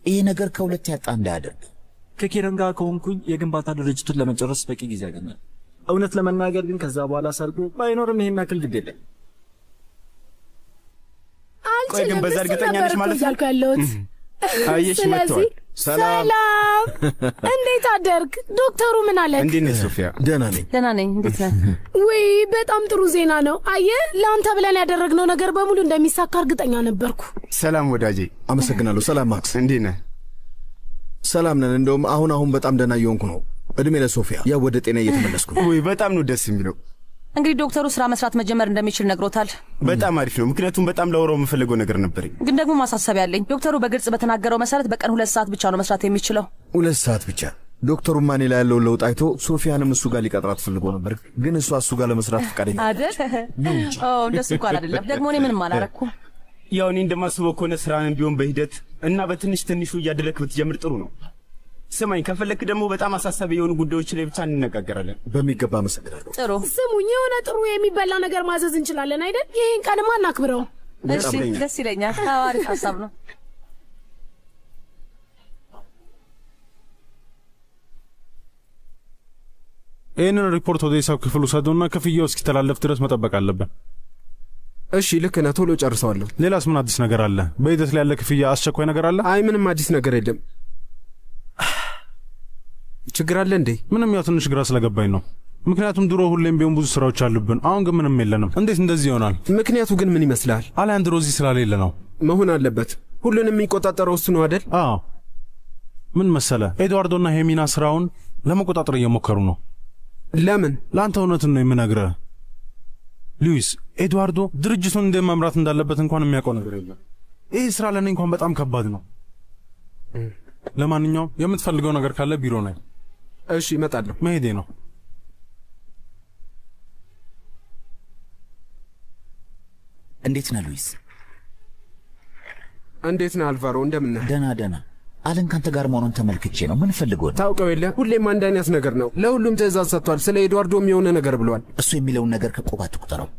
ይህ ነገር ከሁለት ያጣ እንዳያደርግ። ከኬረን ጋር ከሆንኩኝ የግንባታ ድርጅቱን ለመጨረስ በቂ ጊዜ ያገኛል። እውነት ለመናገር ግን ከዛ በኋላ ሰርጉ ባይኖርም ይሄን ያክል ግድ የለም። ቆይ ግን በዛ እርግጠኛ ነሽ ማለት ነው? ያለሁት አየሽ፣ መጥቷል። ሰላም፣ እንዴት አደርክ? ዶክተሩ ምን አለ? እንዴት ነህ ሶፊያ? ደህና ነኝ። ደህና ነኝ። እንዴት ነህ? ውይ በጣም ጥሩ ዜና ነው። አየህ፣ ለአንተ ብለን ያደረግነው ነገር በሙሉ እንደሚሳካ እርግጠኛ ነበርኩ። ሰላም ወዳጄ። አመሰግናለሁ። ሰላም ማክስ። እንዴት ነህ? ሰላም ነን። እንደውም አሁን በጣም ደህና እየሆንኩ ነው። እድሜ ለሶፊያ። ያው ወደ ጤና እየተመለስኩ ነው። ውይ በጣም ነው ደስ የሚለው። እንግዲህ ዶክተሩ ስራ መስራት መጀመር እንደሚችል ነግሮታል። በጣም አሪፍ ነው። ምክንያቱም በጣም ላወራው የምፈልገው ነገር ነበረኝ። ግን ደግሞ ማሳሰቢያ አለኝ። ዶክተሩ በግልጽ በተናገረው መሰረት በቀን 2 ሰዓት ብቻ ነው መስራት የሚችለው። 2 ሰዓት ብቻ? ዶክተሩ ማኔ ላይ ያለውን ለውጥ አይቶ ሶፊያንም እሱ ጋር ሊቀጥራት ፈልጎ ነበር። ግን እሱ ጋር ለመስራት ፈቃደኛ አይደል? እንደሱ እንኳን አይደለም። ደግሞ እኔ ምንም አላረኩም። ያው እኔ እንደማስበው ከሆነ ስራንም ቢሆን በሂደት እና በትንሽ ትንሹ እያደረክ ብትጀምር ጥሩ ነው። ስማኝ፣ ከፈለክ ደግሞ በጣም አሳሳቢ የሆኑ ጉዳዮች ላይ ብቻ እንነጋገራለን። በሚገባ አመሰግናለሁ። ጥሩ። ስሙኝ፣ የሆነ ጥሩ የሚበላ ነገር ማዘዝ እንችላለን አይደል? ይሄን ቀንማ እናክብረው። እሺ፣ ደስ ይለኛል። አሪፍ ሀሳብ ነው። ይህንን ሪፖርት ወደ ሂሳብ ክፍል ውሰዱና ክፍያው እስኪተላለፍ ድረስ መጠበቅ አለብን። እሺ፣ ልክ ነህ። ቶሎ ጨርሰዋለሁ። ሌላስ ምን አዲስ ነገር አለ? በሂደት ላይ ያለ ክፍያ አስቸኳይ ነገር አለ? አይ፣ ምንም አዲስ ነገር የለም። ችግር አለ እንዴ? ምንም፣ ያው ትንሽ ግራ ስለገባኝ ነው። ምክንያቱም ድሮ ሁሌም ቢሆን ብዙ ስራዎች አሉብን፣ አሁን ግን ምንም የለንም። እንዴት እንደዚህ ይሆናል? ምክንያቱ ግን ምን ይመስላል? አሊያንድሮ እዚህ ስላሌለ ነው። መሆን አለበት። ሁሉንም የሚቆጣጠረው እሱ ነው አይደል? አዎ። ምን መሰለ፣ ኤድዋርዶና ሄሚና ስራውን ለመቆጣጠር እየሞከሩ ነው። ለምን? ለአንተ እውነትን ነው የምነግርህ ሉዊስ። ኤድዋርዶ ድርጅቱን እንዴት መምራት እንዳለበት እንኳን የሚያውቀው ነገር የለም። ይህ ስራ ለእኔ እንኳን በጣም ከባድ ነው። ለማንኛውም የምትፈልገው ነገር ካለ ቢሮ ነኝ። እሺ፣ እመጣለሁ። መሄዴ ነው። እንዴት ነህ ሉዊስ? እንዴት ነህ አልቫሮ? እንደምን ነህ? ደህና። አለን ካንተ ጋር መሆኑን ተመልክቼ ነው። ምን ፈልጎ ነው? ታውቀው የለ ሁሌም አንድ አይነት ነገር ነው። ለሁሉም ትእዛዝ ሰጥቷል። ስለ ኤድዋርዶም የሆነ ነገር ብሏል። እሱ የሚለውን ነገር ከቆባት ቁጠረው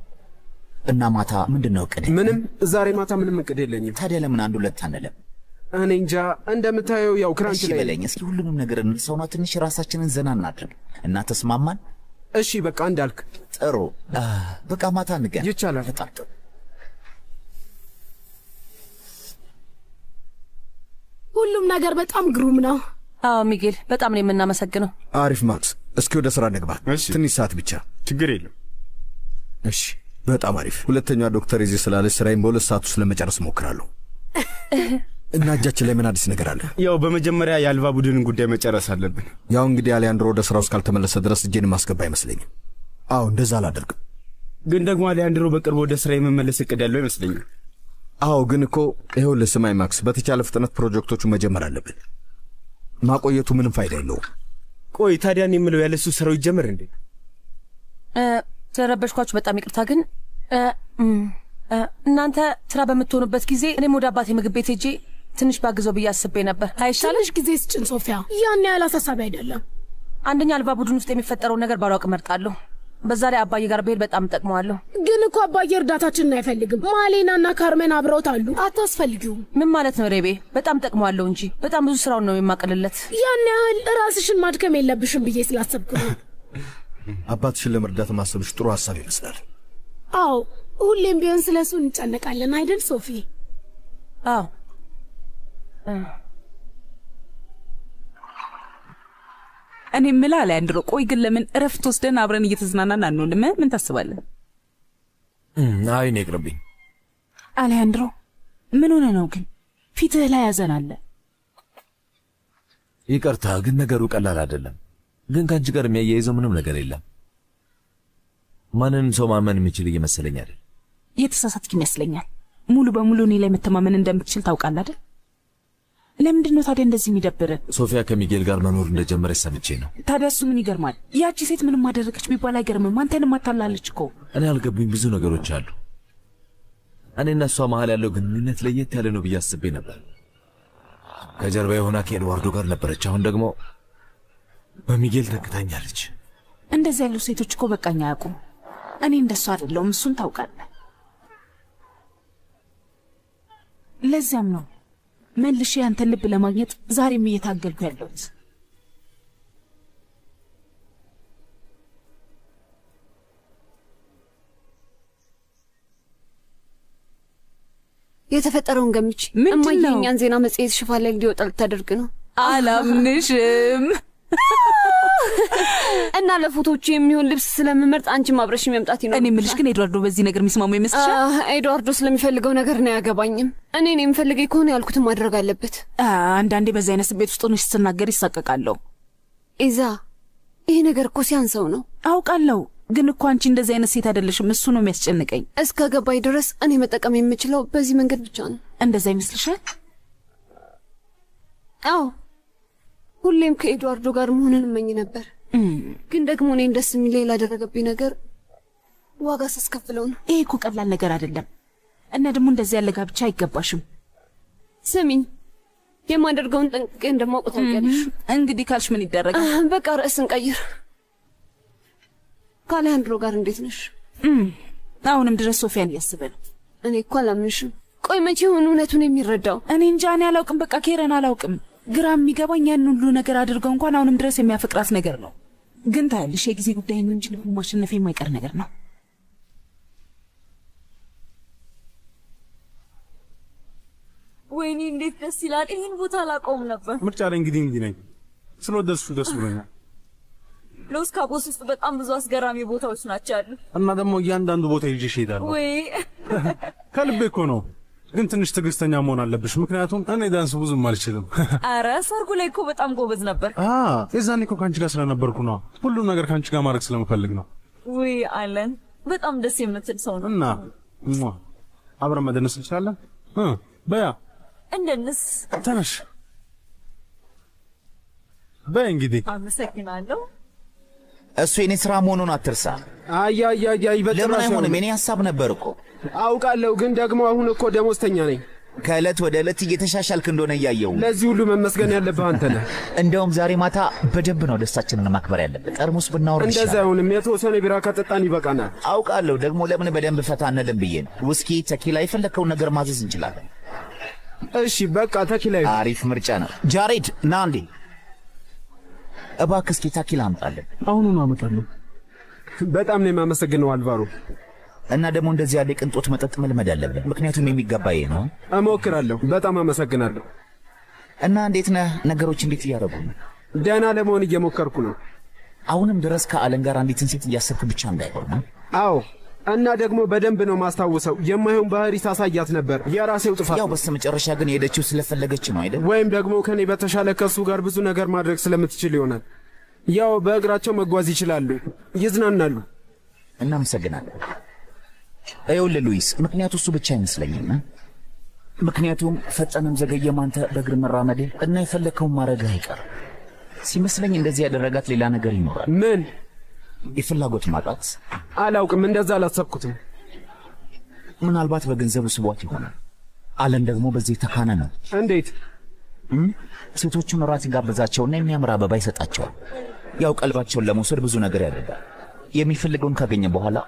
እና ማታ ምንድነው እቅድ? ምንም። ዛሬ ማታ ምንም እቅድ የለኝም። ታዲያ ለምን 1-2 አንለም? እኔ እንጃ። እንደምታየው ያው ክራንች ላይ በለኝ። እስኪ ሁሉንም ነገር እንርሳውና ትንሽ ራሳችንን ዘና እናድርግ እና ተስማማን? እሺ፣ በቃ እንዳልክ። ጥሩ። በቃ ማታ እንገናኝ። ይቻላል። በጣም ጥሩ። ሁሉም ነገር በጣም ግሩም ነው። አዎ ሚጌል፣ በጣም ነው የምናመሰግነው። አሪፍ ማክስ። እስኪ ወደ ስራ እንግባ። ትንሽ ሰዓት ብቻ። ችግር የለም። እሺ፣ በጣም አሪፍ። ሁለተኛዋ ዶክተር እዚህ ስላለች ስራዬን በ2 ሰዓት ውስጥ ለመጨረስ እሞክራለሁ። እና እጃችን ላይ ምን አዲስ ነገር አለ? ያው በመጀመሪያ የአልባ ቡድንን ጉዳይ መጨረስ አለብን። ያው እንግዲህ አሊያንድሮ ወደ ስራው እስካልተመለሰ ድረስ እጄን ማስገባ አይመስለኝም። አዎ፣ እንደዛ አላደርግም። ግን ደግሞ አሊያንድሮ በቅርቡ ወደ ስራ የመመለስ እቅድ ያለው ይመስለኛል። አዎ፣ ግን እኮ ይኸውልህ፣ ስማኝ ማክስ፣ በተቻለ ፍጥነት ፕሮጀክቶቹ መጀመር አለብን። ማቆየቱ ምንም ፋይዳ የለውም። ቆይ ታዲያ እኔ የምለው ያለሱ ስራው ይጀመር እንዴ? ስለረበሽኳችሁ በጣም ይቅርታ። ግን እናንተ ስራ በምትሆኑበት ጊዜ እኔም ወደ አባቴ ምግብ ቤት ሄጄ ትንሽ ባግዘው ብዬ አስቤ ነበር። አይሻልም? ትንሽ ጊዜ ስጭን ሶፊያ። ያን ያህል አሳሳቢ አይደለም። አንደኛ አልባ ቡድን ውስጥ የሚፈጠረውን ነገር ባላውቅ እመርጣለሁ። በዛ ላይ አባዬ ጋር ብሄድ በጣም ጠቅመዋለሁ። ግን እኮ አባዬ እርዳታችንን አይፈልግም። ማሌናና ካርሜን አብረውት አሉ። አታስፈልጊው። ምን ማለት ነው ሬቤ? በጣም ጠቅመዋለሁ እንጂ በጣም ብዙ ስራውን ነው የማቀልለት። ያን ያህል ራስሽን ማድከም የለብሽም ብዬ ስላሰብኩ ነው። አባትሽን ለመርዳት ማሰብሽ ጥሩ ሀሳብ ይመስላል። አዎ፣ ሁሌም ቢሆን ስለሱ እንጨነቃለን አይደል ሶፊ? አዎ፣ እኔ ምላ ላይ አንድሮ ቆይ ግን ለምን እረፍት ወስደን አብረን እየተዝናናን አንሆንም? ምን ታስባለህ? አይ እኔ ይቅርብኝ። አሌያንድሮ ምን ሆነ ነው ግን ፊትህ ላይ ያዘን አለ። ይቅርታ ግን ነገሩ ቀላል አይደለም። ግን ከአንቺ ጋር የሚያያይዘው ምንም ነገር የለም። ማንንም ሰው ማመን የሚችል እየመሰለኝ አይደል? የተሳሳትክ ይመስለኛል። ሙሉ በሙሉ እኔ ላይ መተማመን እንደምትችል ታውቃለህ አይደል? ለምንድን ነው ታዲያ እንደዚህ የሚደብርን? ሶፊያ ከሚጌል ጋር መኖር እንደጀመረች ሰምቼ ነው። ታዲያ እሱ ምን ይገርማል? ያቺ ሴት ምንም አደረገች ቢባል አይገርምም። አንተንም አታላለች እኮ። እኔ አልገቡኝ ብዙ ነገሮች አሉ። እኔና እሷ መሀል ያለው ግንኙነት ለየት ያለ ነው ብዬ አስቤ ነበር። ከጀርባ የሆና ከኤድዋርዶ ጋር ነበረች። አሁን ደግሞ በሚጌል ተክታኛለች። እንደዚህ ያሉ ሴቶች እኮ በቃኝ አያውቁም። እኔ እንደሱ አይደለሁም፣ እሱን ታውቃለህ። ለዚያም ነው መልሼ ያንተን ልብ ለማግኘት ዛሬም እየታገልኩ ያለሁት። የተፈጠረውን ገምቼ እማዬ የእኛን ዜና መጽሔት ሽፋን ላይ እንዲወጣ ልታደርግ ነው። አላምንሽም። እና ለፎቶቹ የሚሆን ልብስ ስለምመርጥ አንቺም አብረሽ መምጣት ይኖር። እኔ የምልሽ ግን ኤድዋርዶ በዚህ ነገር የሚስማሙ ይመስልሻል? ኤድዋርዶ ስለሚፈልገው ነገር ነው ያገባኝም። እኔን የምፈልገኝ ከሆነ ያልኩትን ማድረግ አለበት። አንዳንዴ በዚህ አይነት ቤት ውስጥ ሆነሽ ስትናገር ይሳቀቃለሁ። ኢዛ ይሄ ነገር እኮ ሲያንሰው ነው። አውቃለሁ፣ ግን እኮ አንቺ እንደዚህ አይነት ሴት አይደለሽም። እሱ ነው የሚያስጨንቀኝ። እስከ ገባኝ ድረስ እኔ መጠቀም የምችለው በዚህ መንገድ ብቻ ነው። እንደዛ ይመስልሻል? አዎ፣ ሁሌም ከኤድዋርዶ ጋር መሆንን እመኝ ነበር። ግን ደግሞ እኔን ደስ የሚለኝ ላደረገብኝ ነገር ዋጋ ሳስከፍለው ነው። ይሄ እኮ ቀላል ነገር አይደለም። እና ደግሞ እንደዚህ ያለ ጋብቻ አይገባሽም። ስሚኝ፣ የማደርገውን ጠንቅቄ እንደማውቅ ታውቂያለሽ። እንግዲህ ካልሽ ምን ይደረጋል? በቃ ርዕስን ቀይር። ከአሌሃንድሮ ጋር እንዴት ነሽ? አሁንም ድረስ ሶፊያን እያስበ ነው። እኔ እኮ አላምንሽም። ቆይ መቼ ሆነ እውነቱን የሚረዳው? እኔ እንጃ፣ እኔ አላውቅም። በቃ ኬረን አላውቅም። ግራ የሚገባኝ ያን ሁሉ ነገር አድርገው እንኳን አሁንም ድረስ የሚያፈቅራት ነገር ነው። ግን ታያለሽ፣ የጊዜ ጉዳይ ነው እንጂ ልቡ ማሸነፍ የማይቀር ነገር ነው። ወይኔ እንዴት ደስ ይላል! ይህን ቦታ አላውቀውም ነበር። ምርጫ ላይ እንግዲህ ነኝ። ስለወደድኩ ደስ ብሎኛል። ሎስ ካቦስ ውስጥ በጣም ብዙ አስገራሚ ቦታዎች ናቸው ያሉ እና ደግሞ እያንዳንዱ ቦታ ይዤሽ እሄዳለሁ። ወይ ከልቤ እኮ ነው። ግን ትንሽ ትዕግስተኛ መሆን አለብሽ፣ ምክንያቱም እኔ ዳንስ ብዙም አልችልም። አረ ሰርጉ ላይ እኮ በጣም ጎበዝ ነበር። የዛኔ እኮ ከአንቺ ጋር ስለነበርኩ ነው። ሁሉም ነገር ከአንቺ ጋር ማድረግ ስለምፈልግ ነው። ወይ አለን፣ በጣም ደስ የምትል ሰው ነው። እና አብረን መደነስ እንችላለን። በያ እንደንስ። ተነሽ በይ እንግዲህ። አመሰግናለሁ። እሱ የኔ ስራ መሆኑን አትርሳ። አያያያይ ለምን አይሆንም? የኔ ሀሳብ ነበር እኮ። አውቃለሁ፣ ግን ደግሞ አሁን እኮ ደሞዝተኛ ነኝ። ከዕለት ወደ ዕለት እየተሻሻልክ እንደሆነ እያየው። ለዚህ ሁሉ መመስገን ያለብህ አንተ ነህ። እንደውም ዛሬ ማታ በደንብ ነው ደስታችንን ማክበር ያለብን። ጠርሙስ ብናወር ይሻላል። እንደዛ አይሆንም። የተወሰነ ቢራ ከጠጣን ይበቃናል። አውቃለሁ፣ ደግሞ ለምን በደንብ ፈታ አንልም ብዬ ነው። ውስኪ፣ ተኪላ፣ የፈለግከውን ነገር ማዘዝ እንችላለን። እሺ በቃ ተኪላ። አሪፍ ምርጫ ነው። ጃሬድ ና እንዴ፣ እባክህ እስኪ ተኪላ አምጣለን። አሁኑን አመጣለሁ። በጣም ነው የማመሰግነው አልቫሮ። እና ደግሞ እንደዚህ ያለ ቅንጦት መጠጥ መልመድ አለብን፣ ምክንያቱም የሚገባ ይሄ ነው። እሞክራለሁ። በጣም አመሰግናለሁ። እና እንዴት ነህ? ነገሮች እንዴት እያደረጉ ነው? ደህና ለመሆን እየሞከርኩ ነው። አሁንም ድረስ ከአለን ጋር አንዲትን ሴት እያሰብክ ብቻ እንዳይሆን ነው? አዎ። እና ደግሞ በደንብ ነው ማስታውሰው። የማይሆን ባህሪ ሳሳያት ነበር። የራሴው ጥፋት። ያው በስተመጨረሻ ግን የሄደችው ስለፈለገች ነው አይደል? ወይም ደግሞ ከኔ በተሻለ ከሱ ጋር ብዙ ነገር ማድረግ ስለምትችል ይሆናል። ያው በእግራቸው መጓዝ ይችላሉ፣ ይዝናናሉ። እናመሰግናለን። ይኸውልህ ሉዊስ፣ ምክንያቱ እሱ ብቻ አይመስለኝም። ምክንያቱም ፈጠነም ዘገየም አንተ በእግር መራመድ እና የፈለግከውን ማድረግ አይቀርም ሲመስለኝ። እንደዚህ ያደረጋት ሌላ ነገር ይኖራል። ምን? የፍላጎት ማጣት? አላውቅም፣ እንደዛ አላሰብኩትም። ምናልባት በገንዘቡ ስቧት ይሆናል። አለን ደግሞ በዚህ ተካነ ነው። እንዴት? ሴቶቹን ራት ይጋብዛቸውና የሚያምር አበባ ይሰጣቸዋል። ያው ቀልባቸውን ለመውሰድ ብዙ ነገር ያደርጋል። የሚፈልገውን ካገኘ በኋላ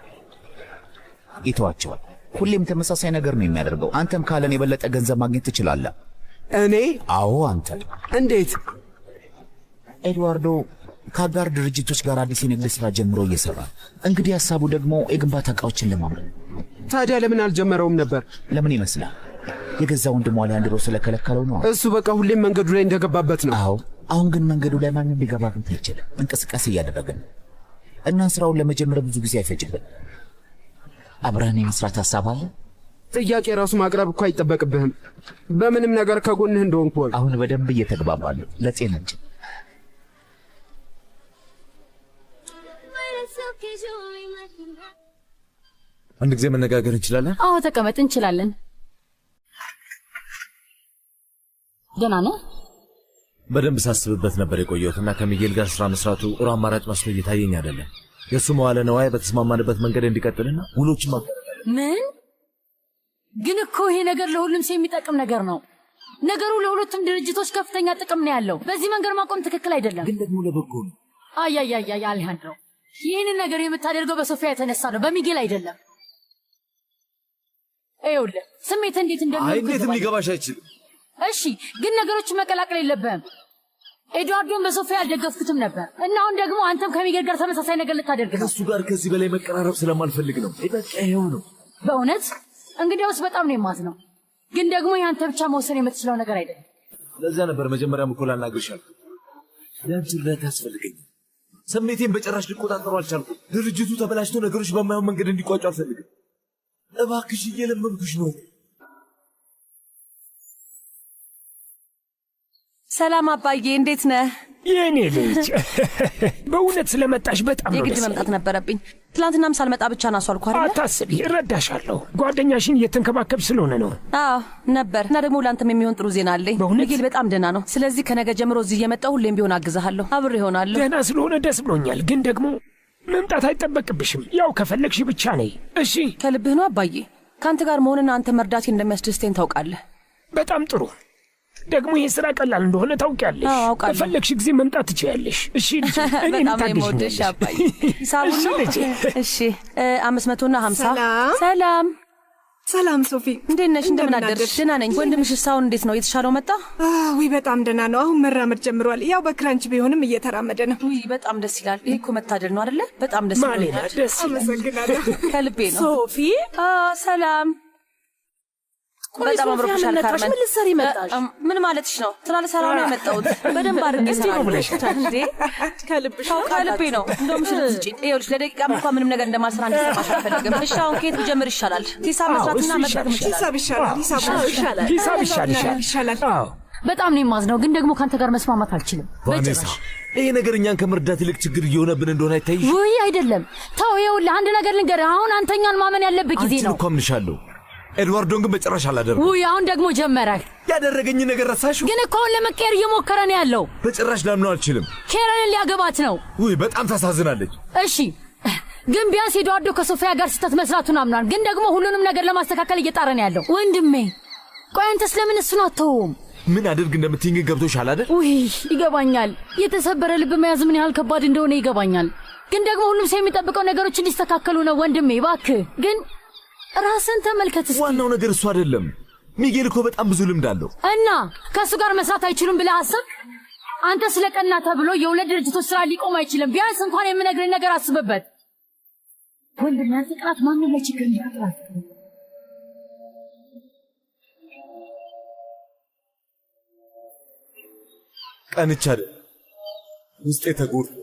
ይተዋቸዋል። ሁሌም ተመሳሳይ ነገር ነው የሚያደርገው። አንተም ካለን የበለጠ ገንዘብ ማግኘት ትችላለህ። እኔ? አዎ አንተ። እንዴት? ኤድዋርዶ ከአጋር ድርጅቶች ጋር አዲስ የንግድ ስራ ጀምሮ እየሰራ እንግዲህ ሀሳቡ ደግሞ የግንባታ እቃዎችን ለማምረት። ታዲያ ለምን አልጀመረውም ነበር? ለምን ይመስላል? የገዛ ወንድሟ አሌሃንድሮ ስለከለከለው ነው። እሱ በቃ ሁሌም መንገዱ ላይ እንደገባበት ነው። አዎ፣ አሁን ግን መንገዱ ላይ ማንም ሊገባበት አይችልም። እንቅስቃሴ እያደረግን እና ስራውን ለመጀመር ብዙ ጊዜ አይፈጅብን። አብረን የመስራት ሀሳብ አለ። ጥያቄ ራሱ ማቅረብ እኮ አይጠበቅብህም። በምንም ነገር ከጎንህ እንደሆንኩ ወቅ አሁን በደንብ እየተግባባሉ ለጤናችን። አንድ ጊዜ መነጋገር እንችላለን? አዎ ተቀመጥ፣ እንችላለን። ደህና ነህ? በደንብ ሳስብበት ነበር የቆየሁትና ከሚጌል ጋር ስራ መስራቱ ጥሩ አማራጭ መስሎ እየታየኝ አይደለም። የእሱ መዋለ ነዋይ በተስማማንበት መንገድ እንዲቀጥልና ውሎችን ምን ግን እኮ ይሄ ነገር ለሁሉም ሰው የሚጠቅም ነገር ነው። ነገሩ ለሁለቱም ድርጅቶች ከፍተኛ ጥቅም ነው ያለው። በዚህ መንገድ ማቆም ትክክል አይደለም። ግን ደግሞ ለበጎ ነው። አያያያ አሌሃንድሮ፣ ይህንን ነገር የምታደርገው በሶፊያ የተነሳ ነው፣ በሚጌል አይደለም። ይኸውልህ ስሜት እንዴት እንደሚሆን እንዴትም ሊገባሽ አይችልም። እሺ ግን ነገሮችን መቀላቀል የለብህም። ኤድዋርዶን በሶፊያ አልደገፍኩትም ነበር እና አሁን ደግሞ አንተም ከሚጌል ጋር ተመሳሳይ ነገር ልታደርግ ነው። ከእሱ ጋር ከዚህ በላይ መቀራረብ ስለማልፈልግ ነው። በቃ ይኸው ነው። በእውነት እንግዲያውስ በጣም ነው የማዝነው። ግን ደግሞ ያንተ ብቻ መወሰን የምትችለው ነገር አይደለም። ለዚያ ነበር መጀመሪያም እኮ ላናግርሽ ያልኩት። ያንቺ እርዳታ ያስፈልገኛል። ስሜቴን በጭራሽ ሊቆጣጠሩ አልቻልኩም። ድርጅቱ ተበላሽቶ ነገሮች በማይሆን መንገድ እንዲቋጩ አልፈልግም። እባክሽ እየለመንኩሽ ነው። ሰላም አባዬ፣ እንዴት ነህ? የኔ ልጅ በእውነት ስለመጣሽ በጣም ነው የግድ መምጣት ነበረብኝ። ትላንትናም ሳልመጣ ብቻ ናሱ አልኩ አይደል? አታስቢ፣ እረዳሻለሁ። ጓደኛሽን እየተንከባከብ ስለሆነ ነው። አዎ ነበር። እና ደግሞ ለአንተም የሚሆን ጥሩ ዜና አለኝ። ሚጌል በጣም ደህና ነው። ስለዚህ ከነገ ጀምሮ እዚህ እየመጣሁ ሁሌም ቢሆን አግዛሃለሁ፣ አብሬ እሆናለሁ። ደህና ስለሆነ ደስ ብሎኛል። ግን ደግሞ መምጣት አይጠበቅብሽም። ያው ከፈለግሽ ብቻ ነይ። እሺ? ከልብህ ነው አባዬ። ከአንተ ጋር መሆንና አንተ መርዳቴ እንደሚያስደስተኝ ታውቃለህ። በጣም ጥሩ። ደግሞ ይህ ስራ ቀላል እንደሆነ ታውቂያለሽ። በፈለግሽ ጊዜ መምጣት ትችያለሽ። እሺ ልጅ፣ በጣም የምወድሽ አባዬ። ሂሳቡን ነው? እሺ 550። ሰላም ሰላም ሶፊ፣ እንዴት ነሽ? እንደምን አደርሽ? ደህና ነኝ። ወንድምሽ ሳውን እንዴት ነው? የተሻለው መጣ? ውይ በጣም ደህና ነው። አሁን መራመድ ጀምሯል። ያው በክራንች ቢሆንም እየተራመደ ነው። ውይ በጣም ደስ ይላል። ይሄ እኮ መታደል ነው አይደለ? በጣም ደስ ይላል። አመሰግናለሁ። ከልቤ ነው። ሶፊ ሰላም። በጣም አምሮብሻል ካርመን። ምን ልትሰሪ መጣሽ? ምን ማለትሽ ነው? ስራ ልሰራ ነው የመጣሁት። በደንብ አድርጌ እሰራለሁ። እንዴ ከልብሽ? ከልቤ ነው። እንደውም ሽርት ስጪኝ። ይኸውልሽ ለደቂቃም እንኳን ምንም ነገር እንደማልሰራ እንድትሰማሽ አልፈልግም። እሺ አሁን ከየት ብጀምር ይሻላል? ሂሳብ መስራትና መጠቀም ይችላል። ሂሳብ ይሻላል። አዎ በጣም ነው የማዝነው። ግን ደግሞ ካንተ ጋር መስማማት አልችልም። ቫኔሳ፣ ይሄ ነገር እኛን ከመርዳት ይልቅ ችግር እየሆነብን እንደሆነ አይታይሽ? ውይ አይደለም፣ ተው። ይኸውልህ አንድ ነገር ልንገርህ። አሁን አንተኛን ማመን ያለብህ ጊዜ ነው። አንቺን እኮ አምንሻለሁ። ኤድዋርዶን ግን በጭራሽ አላደረገም። ውይ አሁን ደግሞ ጀመረህ። ያደረገኝ ነገር ረሳሽው? ግን እኮ አሁን ለመቀየር እየሞከረ ነው ያለው። በጭራሽ ላምነው አልችልም። ኬረንን ሊያገባት ነው። ውይ በጣም ታሳዝናለች። እሺ ግን ቢያንስ ኤድዋርዶ ከሶፊያ ጋር ስህተት መስራቱን አምኗል። ግን ደግሞ ሁሉንም ነገር ለማስተካከል እየጣረ ነው ያለው። ወንድሜ ቆይ አንተ ስለምን እሱን አትተውም? ምን አድርግ እንደምትይኝ ግን ገብቶሻል አይደል? ውይ ይገባኛል። የተሰበረ ልብ መያዝ ምን ያህል ከባድ እንደሆነ ይገባኛል። ግን ደግሞ ሁሉም ሰው የሚጠብቀው ነገሮች እንዲስተካከሉ ነው። ወንድሜ እባክህ ግን ራስን ተመልከት። ዋናው ነገር እሱ አይደለም። ሚጌል እኮ በጣም ብዙ ልምድ አለው እና ከእሱ ጋር መስራት አይችሉም ብለህ አስብ። አንተ ስለቀና ተብሎ የሁለት ድርጅቶች ስራ ሊቆም አይችልም። ቢያንስ እንኳን የምነግርህ ነገር አስብበት ወንድሜ። አንተ ቅናት ማንም ላይ ችግር እንዳትላት። ቀንቻ አይደል ውስጤ ተጎድቶ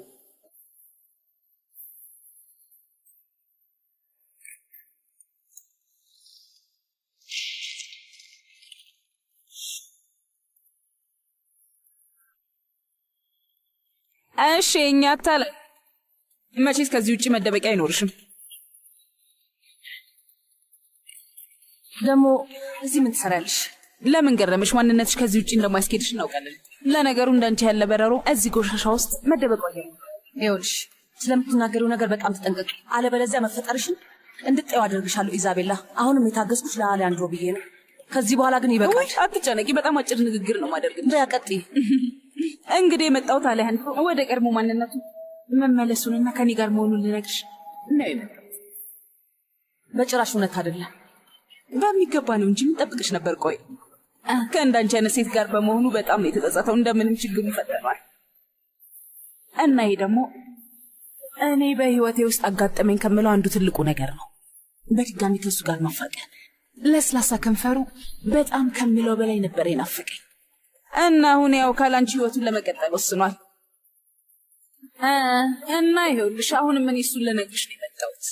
እሺ እኛ ታለ መቼስ ከዚህ ውጪ መደበቂያ አይኖርሽም። ደግሞ እዚህ ምን ትሰራለሽ? ለምን ገረመሽ? ማንነትሽ ከዚህ ውጪ እንደማያስኬድሽ እናውቃለን። ለነገሩ እንዳንቺ ያለ በረሮ እዚህ ጎሻሻ ውስጥ መደበቂያ ነው። ይኸውልሽ ስለምትናገሪው ነገር በጣም ተጠንቀቂ፣ አለበለዚያ መፈጠርሽን እንድጠዩ አደርግሻለሁ። ኢዛቤላ አሁንም የታገስኩሽ ለአሌሃንድሮ ብዬ ነው። ከዚህ በኋላ ግን ይበቃል። አትጨነቂ፣ በጣም አጭር ንግግር ነው ማደርግልሽ። በያቀጥ እንግዲህ የመጣሁት አሌሃንድሮ ወደ ቀድሞ ማንነቱ መመለሱንና ከኔ ጋር መሆኑን ልነግርሽ ነው የመጣሁት። በጭራሽ እውነት አይደለም። በሚገባ ነው እንጂ የምጠብቅሽ ነበር። ቆይ ከእንዳንቺ አይነት ሴት ጋር በመሆኑ በጣም ነው የተጸጸተው። እንደምንም ችግሩ ይፈጠራል። እና ይሄ ደግሞ እኔ በህይወቴ ውስጥ አጋጠመኝ ከምለው አንዱ ትልቁ ነገር ነው። በድጋሚ ከሱ ጋር ማፋቀር። ለስላሳ ከንፈሩ በጣም ከሚለው በላይ ነበር የናፈቀኝ እና አሁን ያው ካላንቺ ህይወቱን ለመቀጠል ወስኗል። እና ይኸውልሽ አሁን ምን እሱን ልነግርሽ ነው የመጣሁት።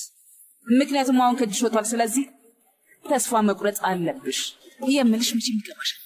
ምክንያቱም አሁን ከእጅሽ ወጥቷል። ስለዚህ ተስፋ መቁረጥ አለብሽ። የምልሽ መቼም ይገባሻል።